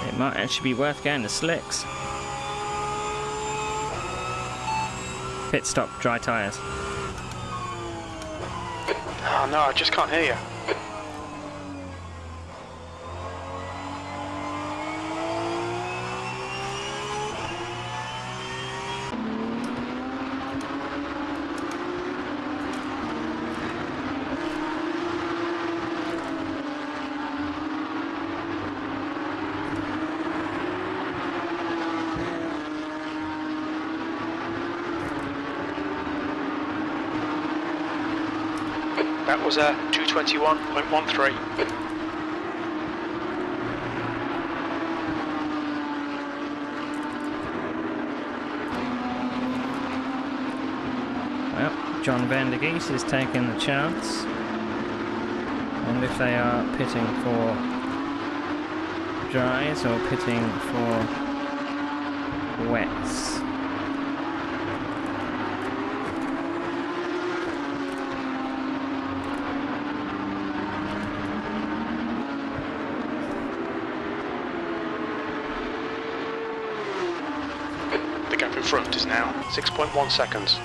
It might actually be worth going to slicks. Pit stop, dry tyres. Oh no, I just can't hear you. That was a 221.13. Well, John Van der Geest is taking the chance. And if they are pitting for dries or pitting for wets. The gap in front is now 6.1 seconds.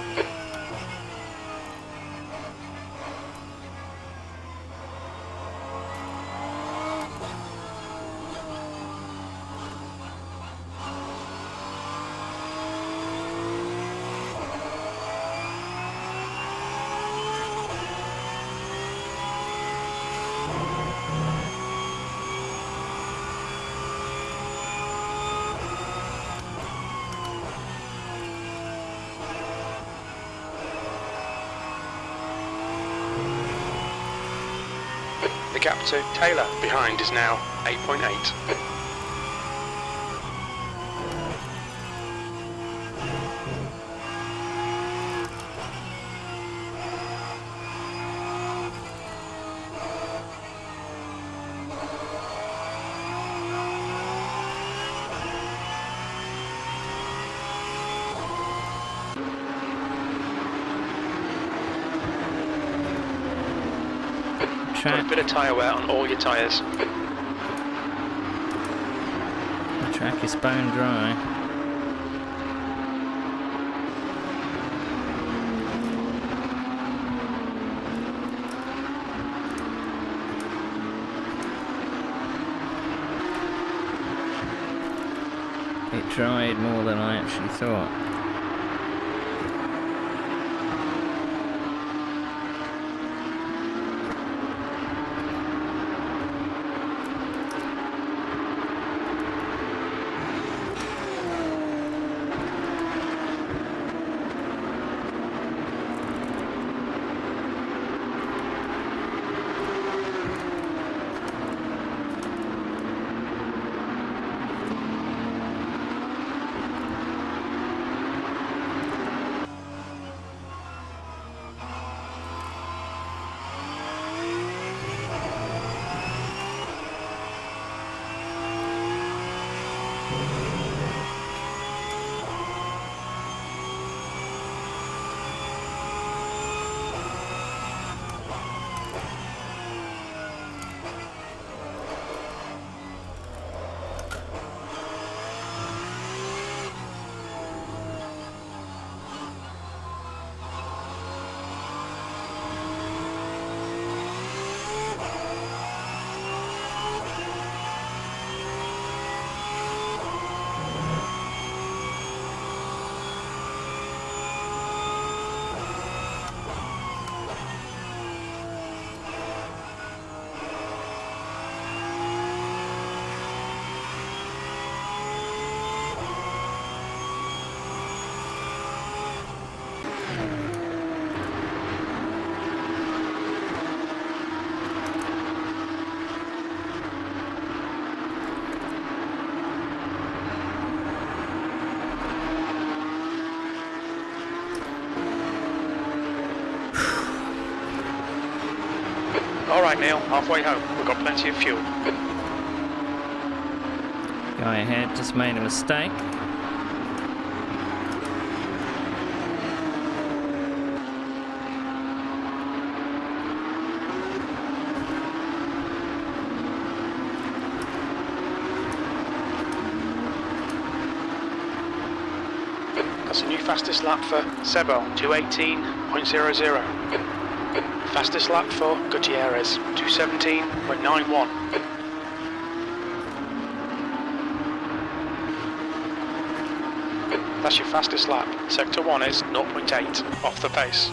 The gap to Taylor behind is now 8.8. Got a bit of tyre wear on all your tyres. The track is bone dry. It dried more than I actually thought. Alright Neil, halfway home. We've got plenty of fuel. Guy ahead just made a mistake. That's a new fastest lap for Sebo, 2:18.00. Fastest lap for Gutierrez, 2:17.91. That's your fastest lap. Sector 1 is 0.8 off the pace.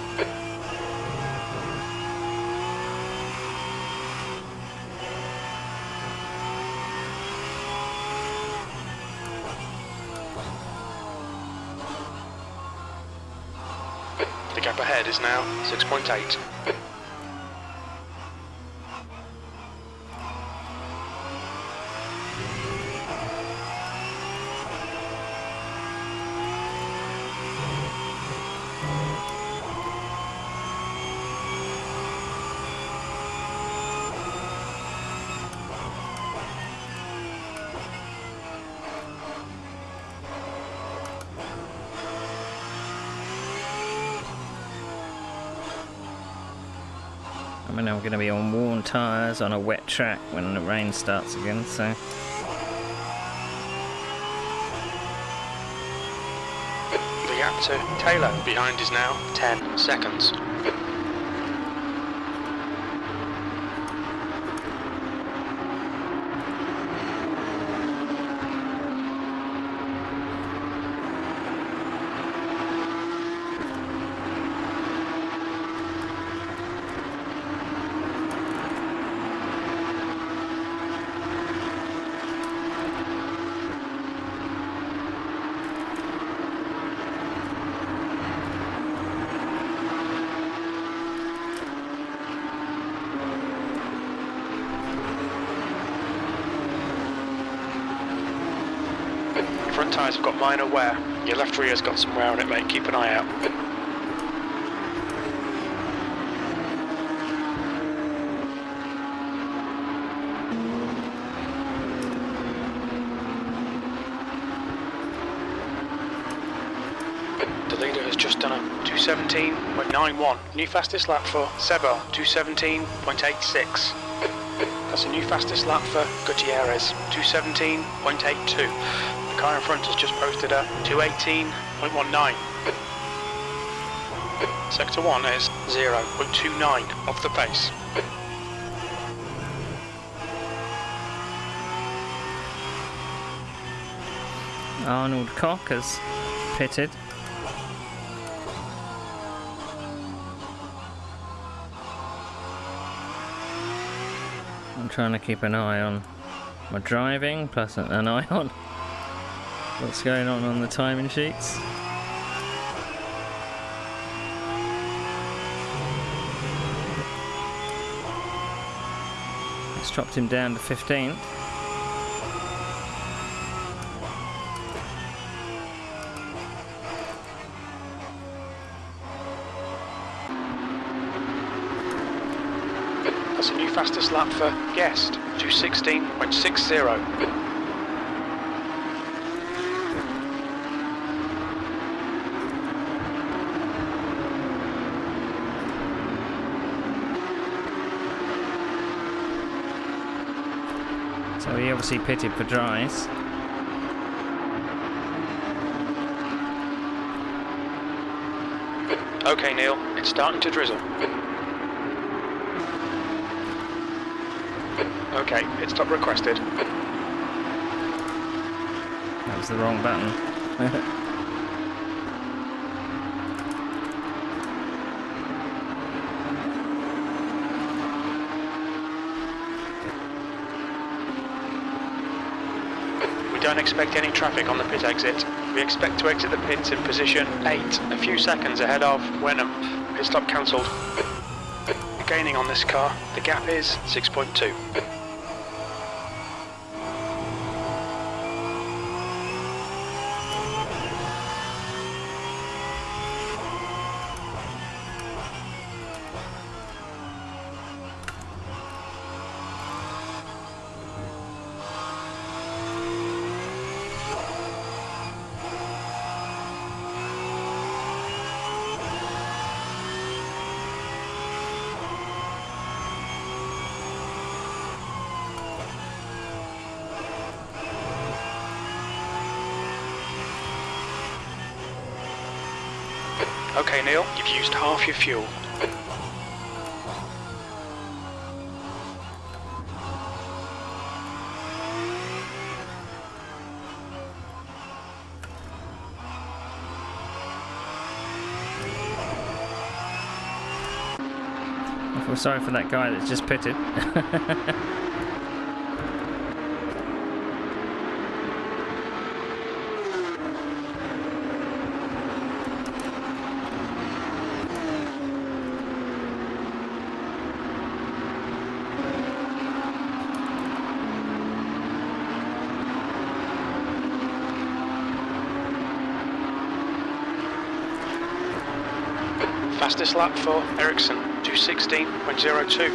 The gap ahead is now 6.8. I mean, I'm going to be on worn tyres on a wet track when the rain starts again, so... The gap to Taylor behind is now 10 seconds. Front tyres have got minor wear. Your left rear's got some wear on it, mate. Keep an eye out. The leader has just done a 2:17.91. New fastest lap for Sebo, 2:17.86. That's a new fastest lap for Gutierrez, 2:17.82. The car in front has just posted a 2:18.19. Sector 1 is 0.29 off the pace. Arnold Cock has pitted. I'm trying to keep an eye on my driving, plus an eye on what's going on the timing sheets. It's dropped him down to 15th. That's a new fastest lap for Guest, 2:16.60. So he obviously pitted for dries. Okay Neil, it's starting to drizzle. Okay, pit stop requested. That was the wrong button. We don't expect any traffic on the pit exit. We expect to exit the pits in position 8, a few seconds ahead of Wenham. Pit stop cancelled. Gaining on this car, the gap is 6.2. Okay, Neil, you've used half your fuel. I feel sorry for that guy that's just pitted. Fastest lap for Ericsson, 2:16.02.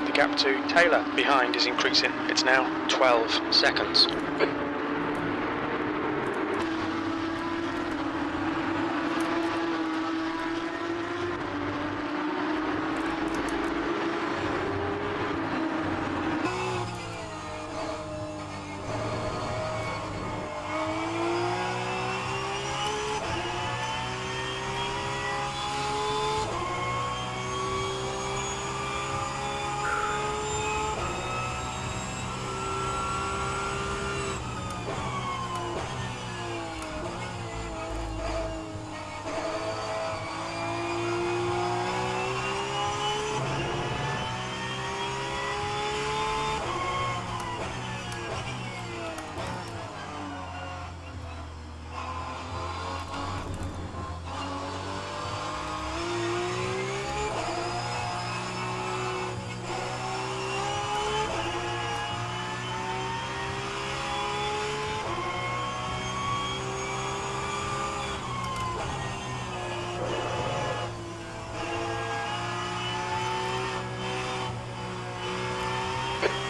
The gap to Taylor behind is increasing. It's now 12 seconds.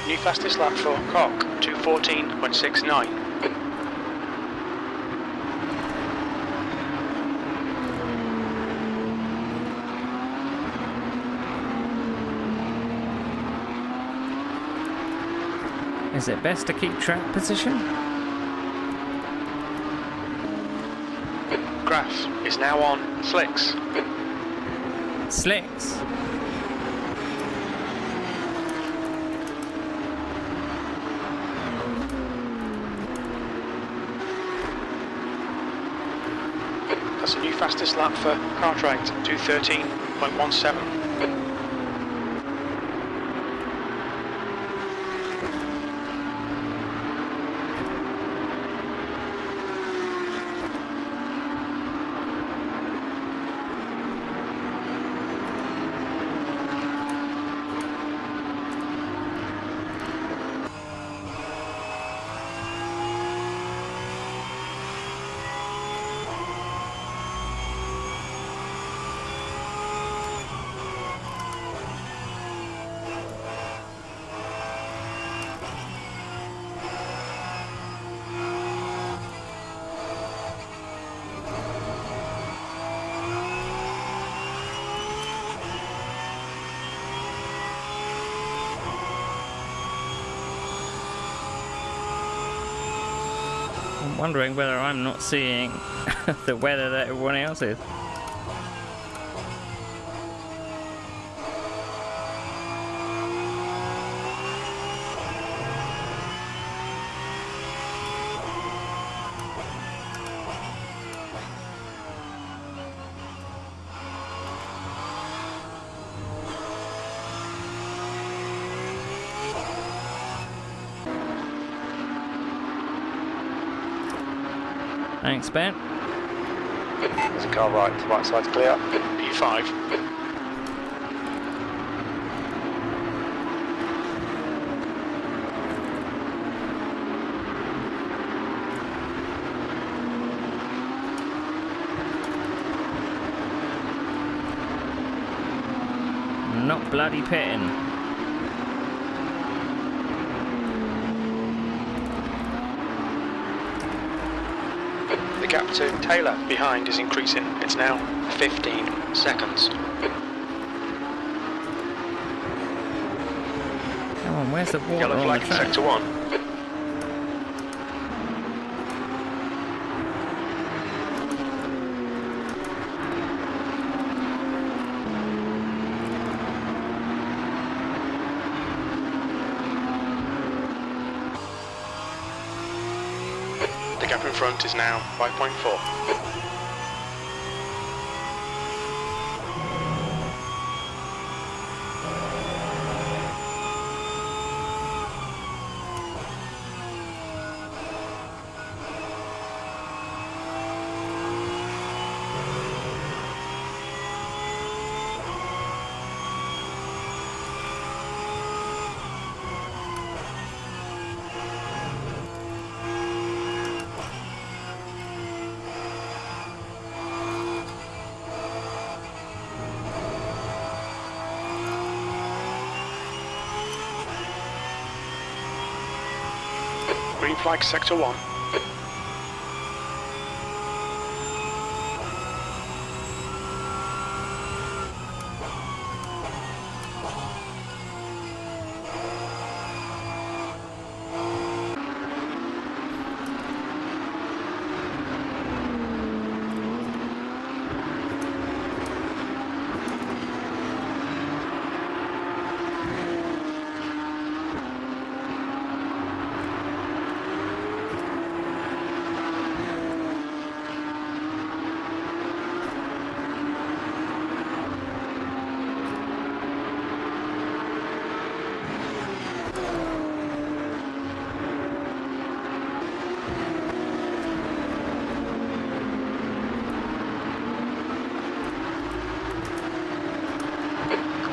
New fastest lap for Koch, 2:14.69. Is it best to keep track position? Graf is now on slicks. Slicks? That's a new fastest lap for Cartwright, 2:13.17. I'm wondering whether I'm not seeing the weather that everyone else is. Thanks, Ben. There's a car right side's clear. P5. Not bloody pitting. The gap to Taylor behind is increasing. It's now 15 seconds. on, where's the water Yellow on flag the in track? sector 1. The gap in front is now 5.4. Green flag sector 1.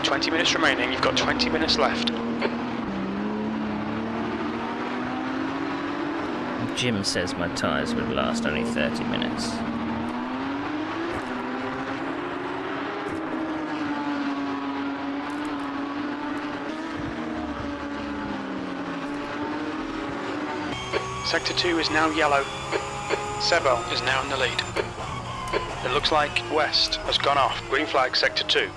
Twenty minutes remaining, you've got 20 minutes left. Jim says my tyres would last only 30 minutes. Sector 2 is now yellow. Sebo is now in the lead. It looks like West has gone off. Green flag sector 2.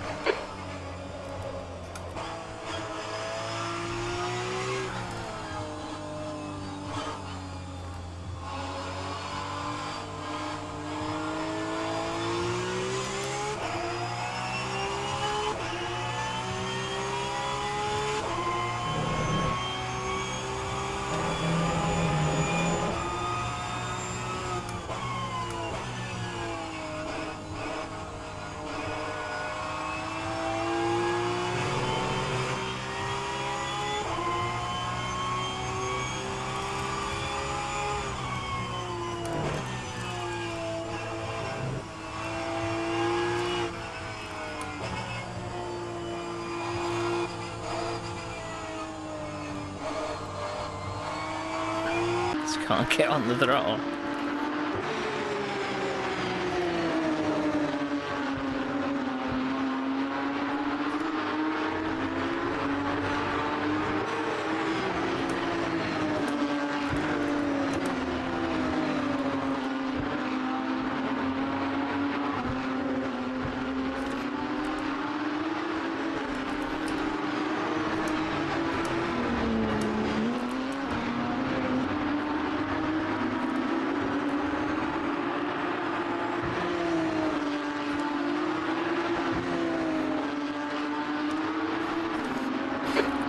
Can't get on the throttle.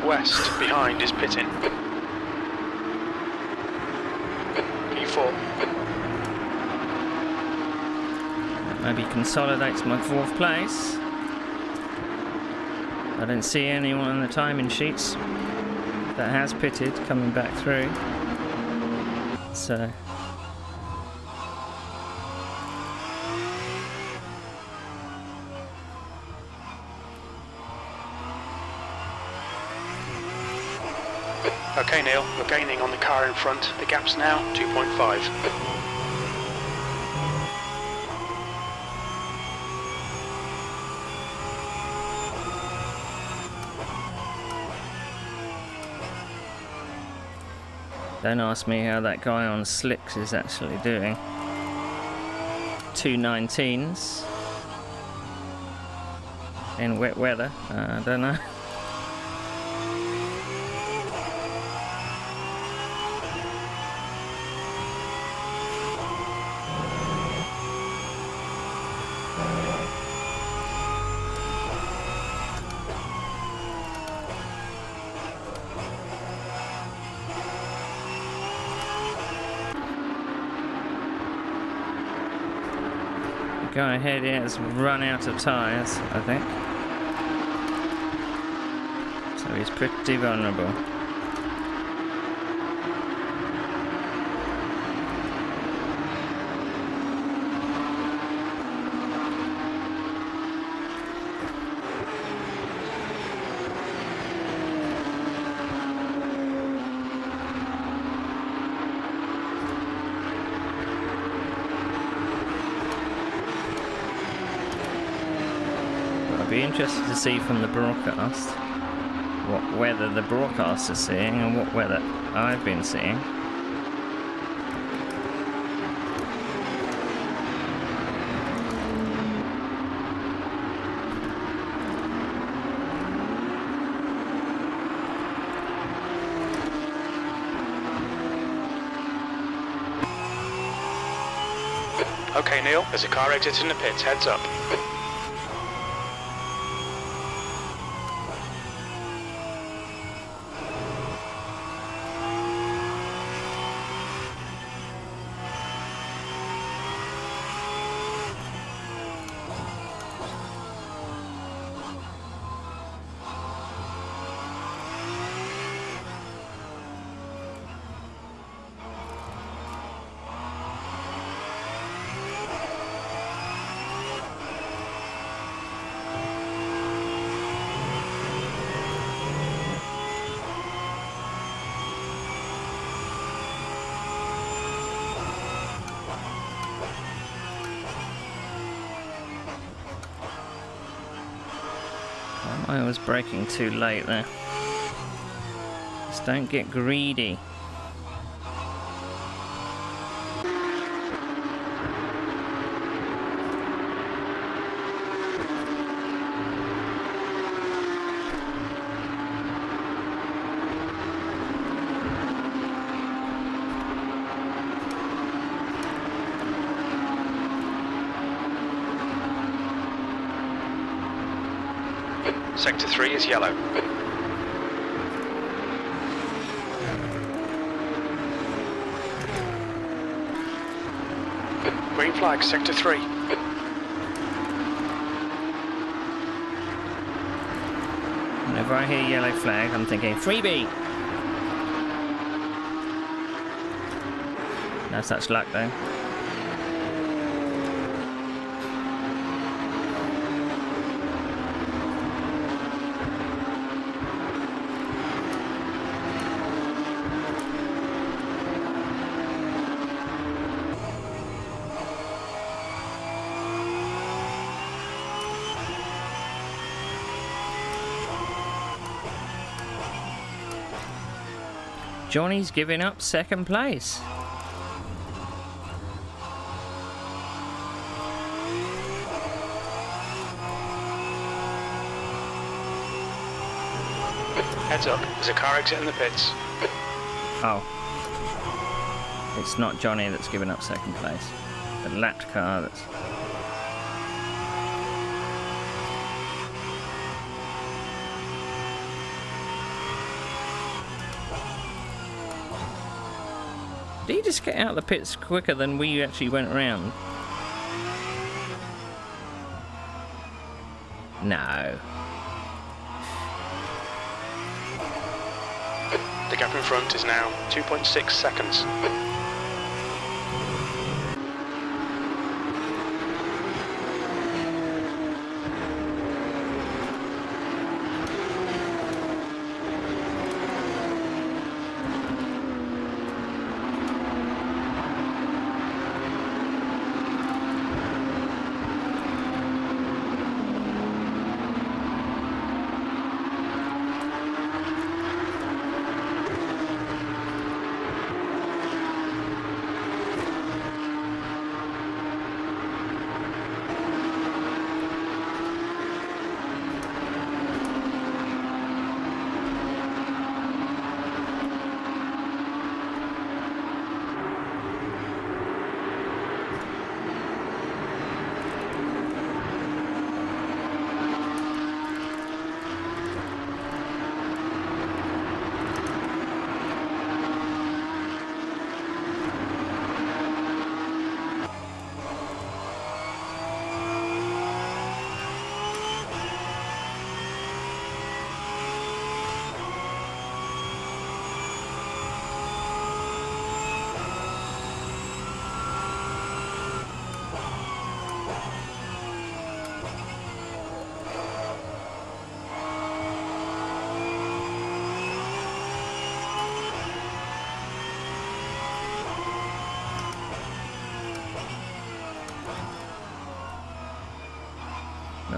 West behind is pitting. P4. Maybe consolidates my 4th place. I don't see anyone on the timing sheets that has pitted coming back through. So Okay, Neil, you're gaining on the car in front. The gap's now 2.5. don't ask me how that guy on slicks is actually doing. 219s in wet weather. I don't know. guy ahead here has run out of tyres, I think. So he's pretty vulnerable. I'd be interested to see from the broadcast what weather the broadcast is seeing and what weather I've been seeing. Okay, Neil, there's a car exiting the pits, heads up. I was braking too late there. Just don't get greedy. Sector 3 is yellow. Green flag, Sector 3. Whenever I hear yellow flag, I'm thinking freebie. No such luck though. Johnny's giving up second place. Heads up, there's a car exiting the pits. Oh. It's not Johnny that's given up second place. The lapped car that's... Did he just get out of the pits quicker than we actually went round? No. The gap in front is now 2.6 seconds.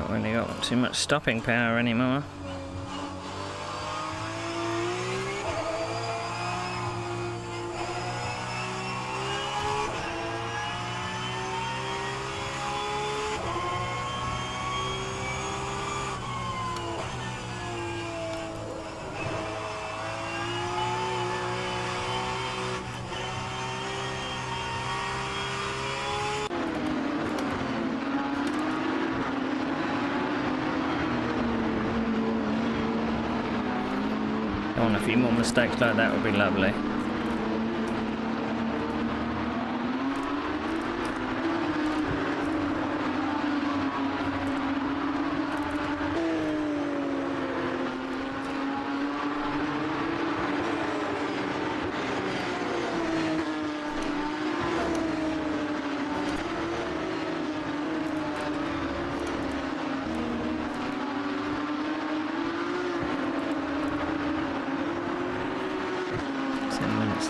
Not really got too much stopping power anymore. A few more mistakes like that would be lovely.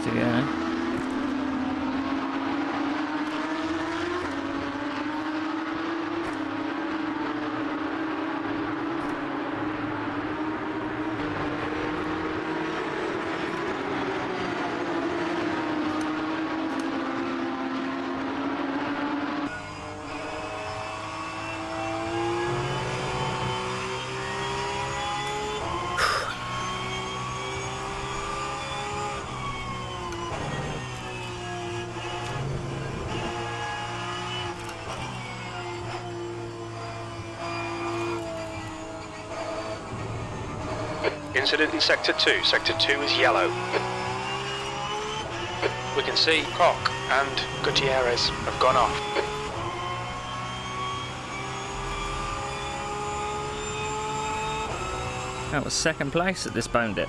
To go. Incident in Sector 2. Sector 2 is yellow. We can see Koch and Gutierrez have gone off. That was second place at this bone dip.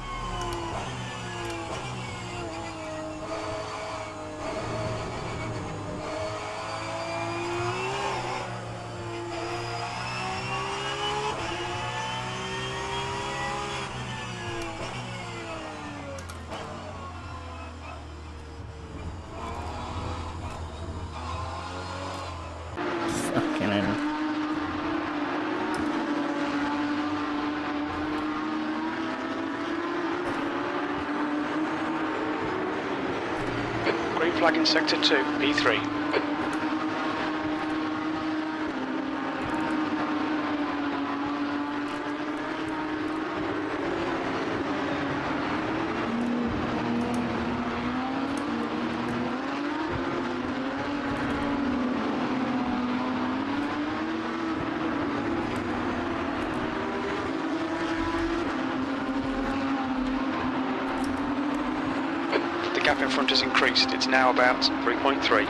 Fucking hell. Green flag in Sector 2, P3. The gap in front has increased. It's now about 3.3.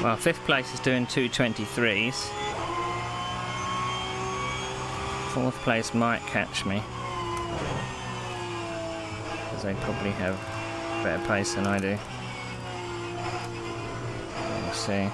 Well, fifth place is doing 2:23s. Fourth place might catch me, because they probably have better pace than I do. We'll see.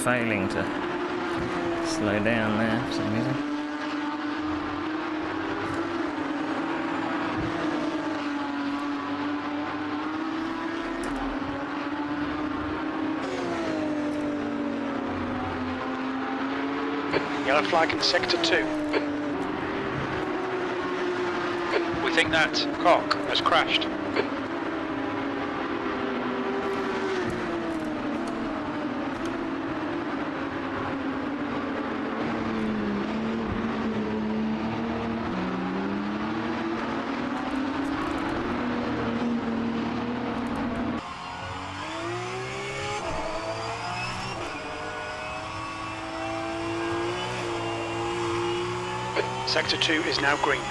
Failing to slow down there for some reason. White flag in sector 2. We think that cock has crashed. Sector 2 is now green.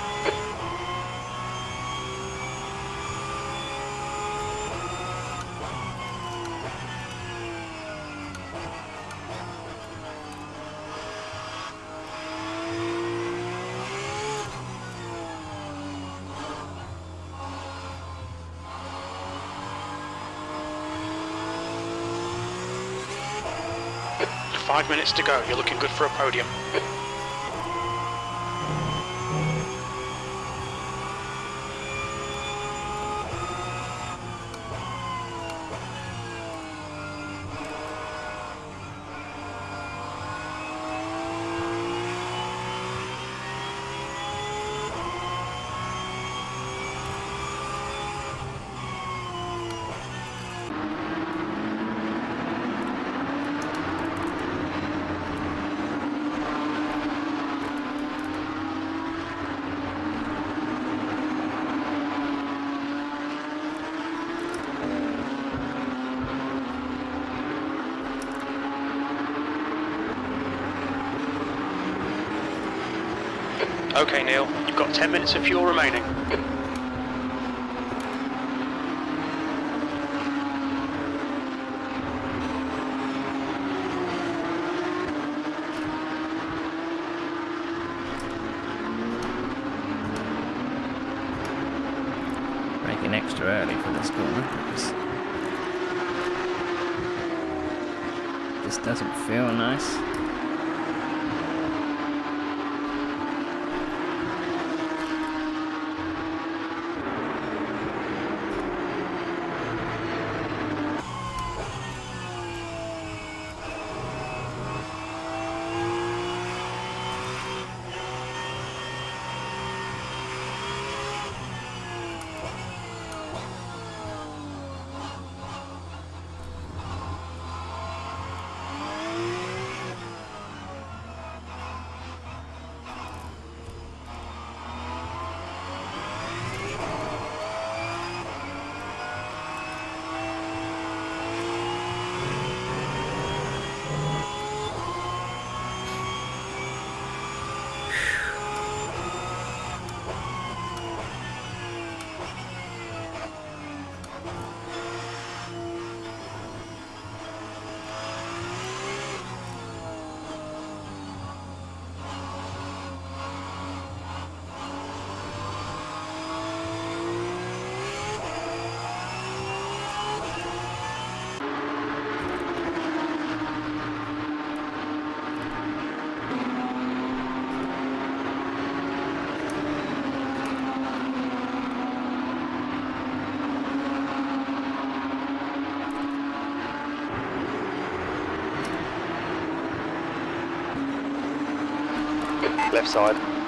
Five minutes to go. You're looking good for a podium. Okay, Neil, you've got 10 minutes of fuel remaining. Braking extra early for this corner because this doesn't feel nice.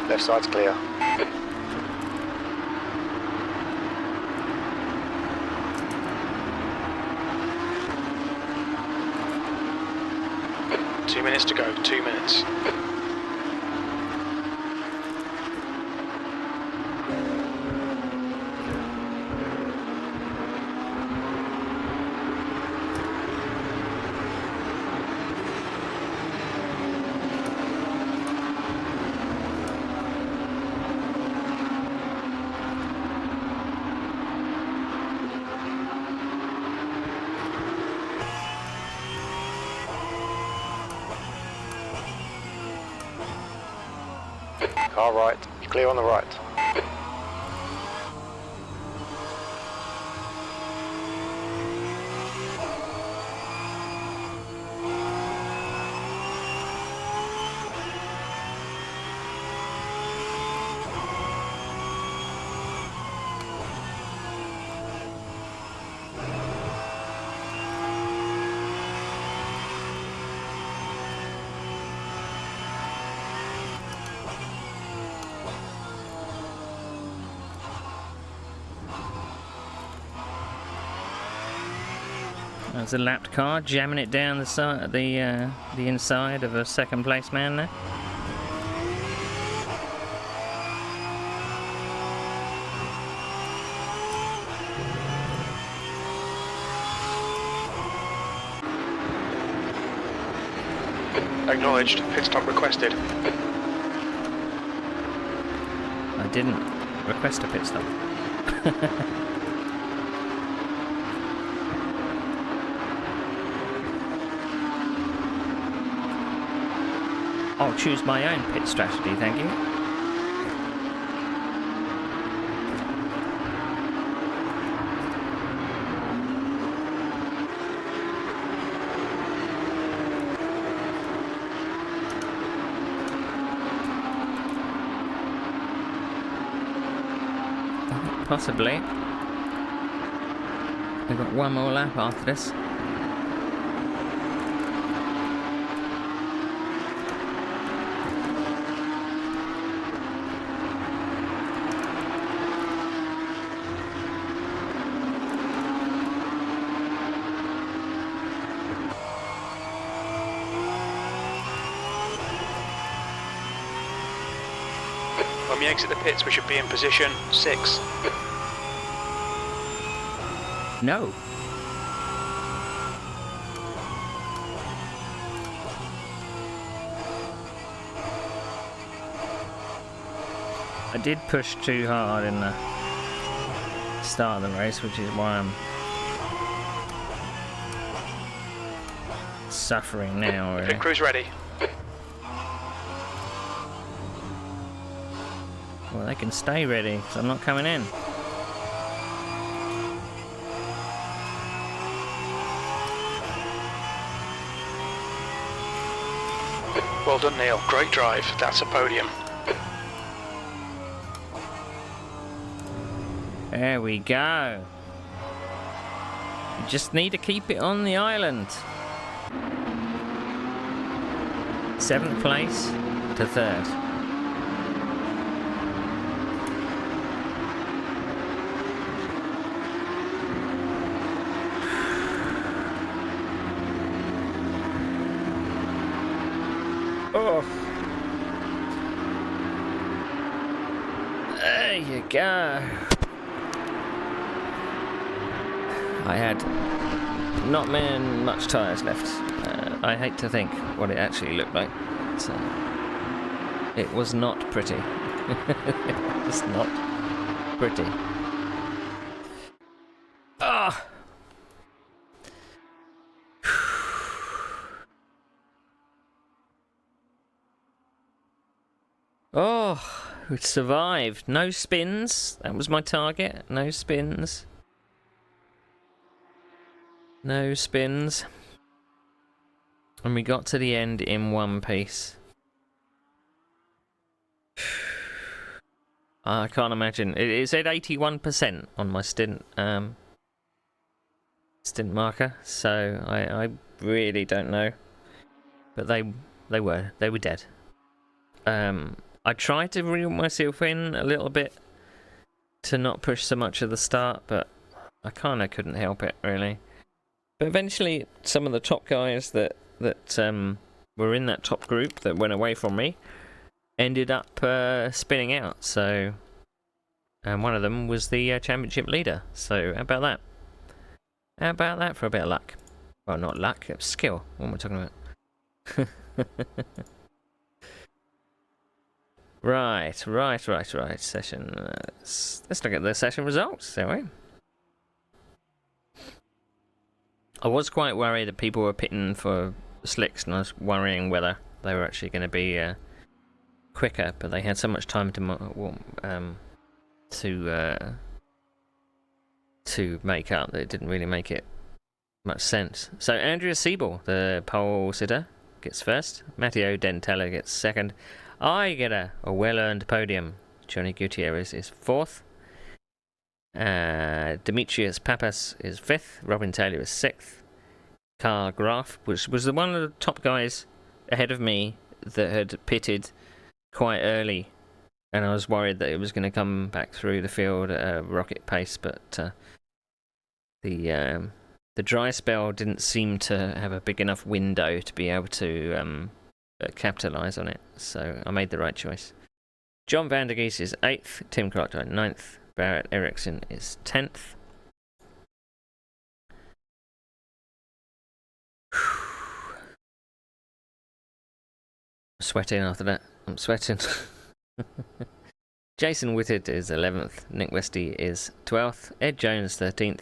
Left side's clear. Two minutes to go, 2 minutes. Car right, you're clear on the right. There's a lapped car jamming it down the side, the inside of a second place man there. Acknowledged. Pit stop requested. I didn't request a pit stop. I'll choose my own pit strategy, thank you. Possibly. We've got one more lap after this. When we exit the pits, we should be in position 6. No. I did push too hard in the start of the race, which is why I'm suffering now. Really. Pit crew's ready. Well, they can stay ready because I'm not coming in. Well done, Neil. Great drive. That's a podium. There we go. You just need to keep it on the island. 7th place to 3rd. Oh. There you go. I had not much tyres left. I hate to think what it actually looked like. So it was not pretty. It was not pretty. Ah. Oh, we survived. No spins. That was my target. No spins. No spins. And we got to the end in one piece. I can't imagine. It said 81% on my stint marker, so I really don't know. But they were dead. I tried to reel myself in a little bit to not push so much at the start, but I kind of couldn't help it really. But eventually, some of the top guys that were in that top group that went away from me ended up spinning out. So, and one of them was the championship leader. So, how about that? How about that for a bit of luck? Well, not luck, it's skill. What am I talking about? Right. Session. Let's look at the session results, shall we? I was quite worried that people were pitting for slicks, and I was worrying whether they were actually going to be quicker, but they had so much time to make up that it didn't really make it much sense. So Andrea Siebel, the pole sitter, gets first. Matteo Dentella gets second. I get a well-earned podium. Johnny Gutierrez is fourth. Demetrius Papas is fifth. Robin Taylor is sixth. Carl Graf, which was one of the top guys ahead of me that had pitted quite early, and I was worried that it was going to come back through the field at a rocket pace, but the the dry spell didn't seem to have a big enough window to be able to capitalise on it, so I made the right choice. John Van der Geest is 8th, Tim Clark 9th, Barrett Ericsson is 10th. Sweating after that. I'm sweating. Jason Whitted is 11th, Nick Westy is 12th, Ed Jones 13th,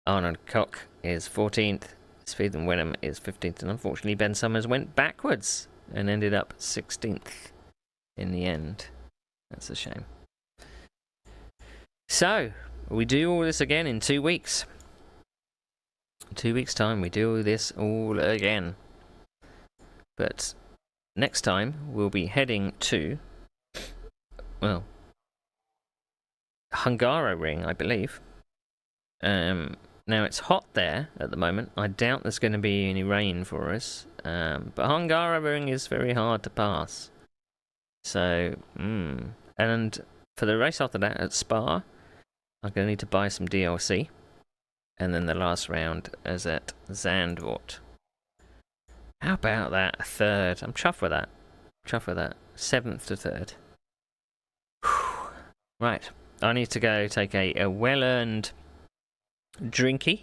Arnold Koch is 14th, Stephen Wenham is 15th, and unfortunately Ben Summers went backwards and ended up 16th in the end. That's a shame. So, we do all this again in 2 weeks. 2 weeks' time, we do this all again. But next time, we'll be heading to, well, Hungaroring, I believe. Now, it's hot there at the moment. I doubt there's going to be any rain for us. But Hungaroring is very hard to pass. So, and for the race after that at Spa, I'm going to need to buy some DLC. And then the last round is at Zandvoort. How about that? A third. I'm chuffed with that. 7th to 3rd. Whew. Right. I need to go take a well-earned drinky.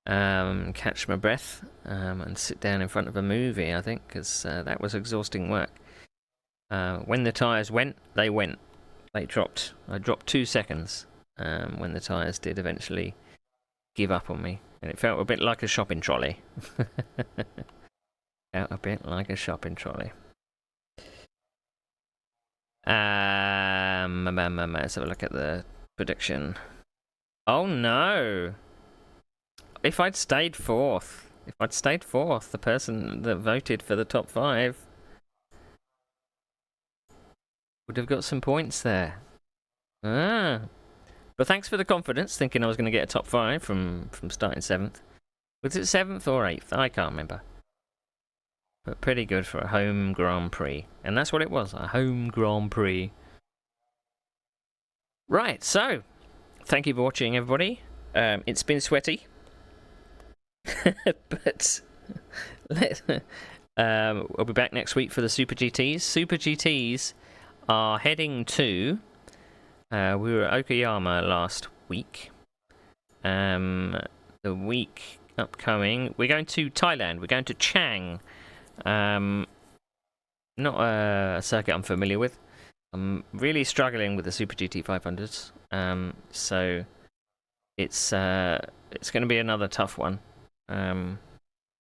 Catch my breath. And sit down in front of a movie, I think, because that was exhausting work. When the tyres went, they went. They dropped. I dropped 2 seconds when the tyres did eventually give up on me. And it felt a bit like a shopping trolley. Let's have a look at the prediction. Oh no! If I'd stayed fourth, the person that voted for the top 5 would have got some points there. But thanks for the confidence, thinking I was going to get a top 5 from starting 7th. Was it 7th or 8th? I can't remember. But pretty good for a home Grand Prix. And that's what it was, a home Grand Prix. Right, so, thank you for watching, everybody. It's been sweaty. But we'll be back next week for the Super GTs. Super GTs are heading to... we were at Okayama last week. The week upcoming, we're going to Thailand. We're going to Chiang. Not a circuit I'm familiar with. I'm really struggling with the Super GT 500s. So it's going to be another tough one. I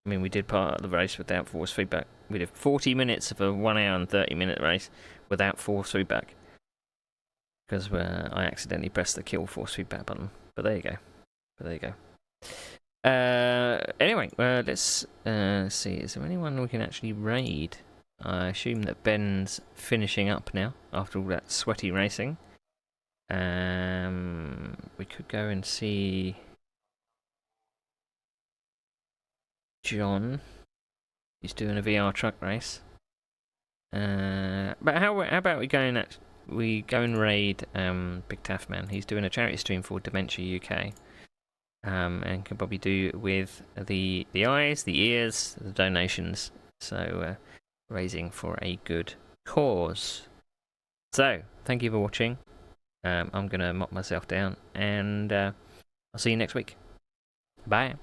mean, we did part of the race without force feedback. We did 40 minutes of a 1 hour and 30-minute race without force feedback. Because I accidentally pressed the kill force feedback button. But there you go. Anyway, let's see. Is there anyone we can actually raid? I assume that Ben's finishing up now after all that sweaty racing. We could go and see John. He's doing a VR truck race. But how about we go and raid Big Taff Man? He's doing a charity stream for Dementia UK. And can probably do with the eyes, the ears, the donations. So raising for a good cause. So thank you for watching. I'm gonna mop myself down, and I'll see you next week. Bye.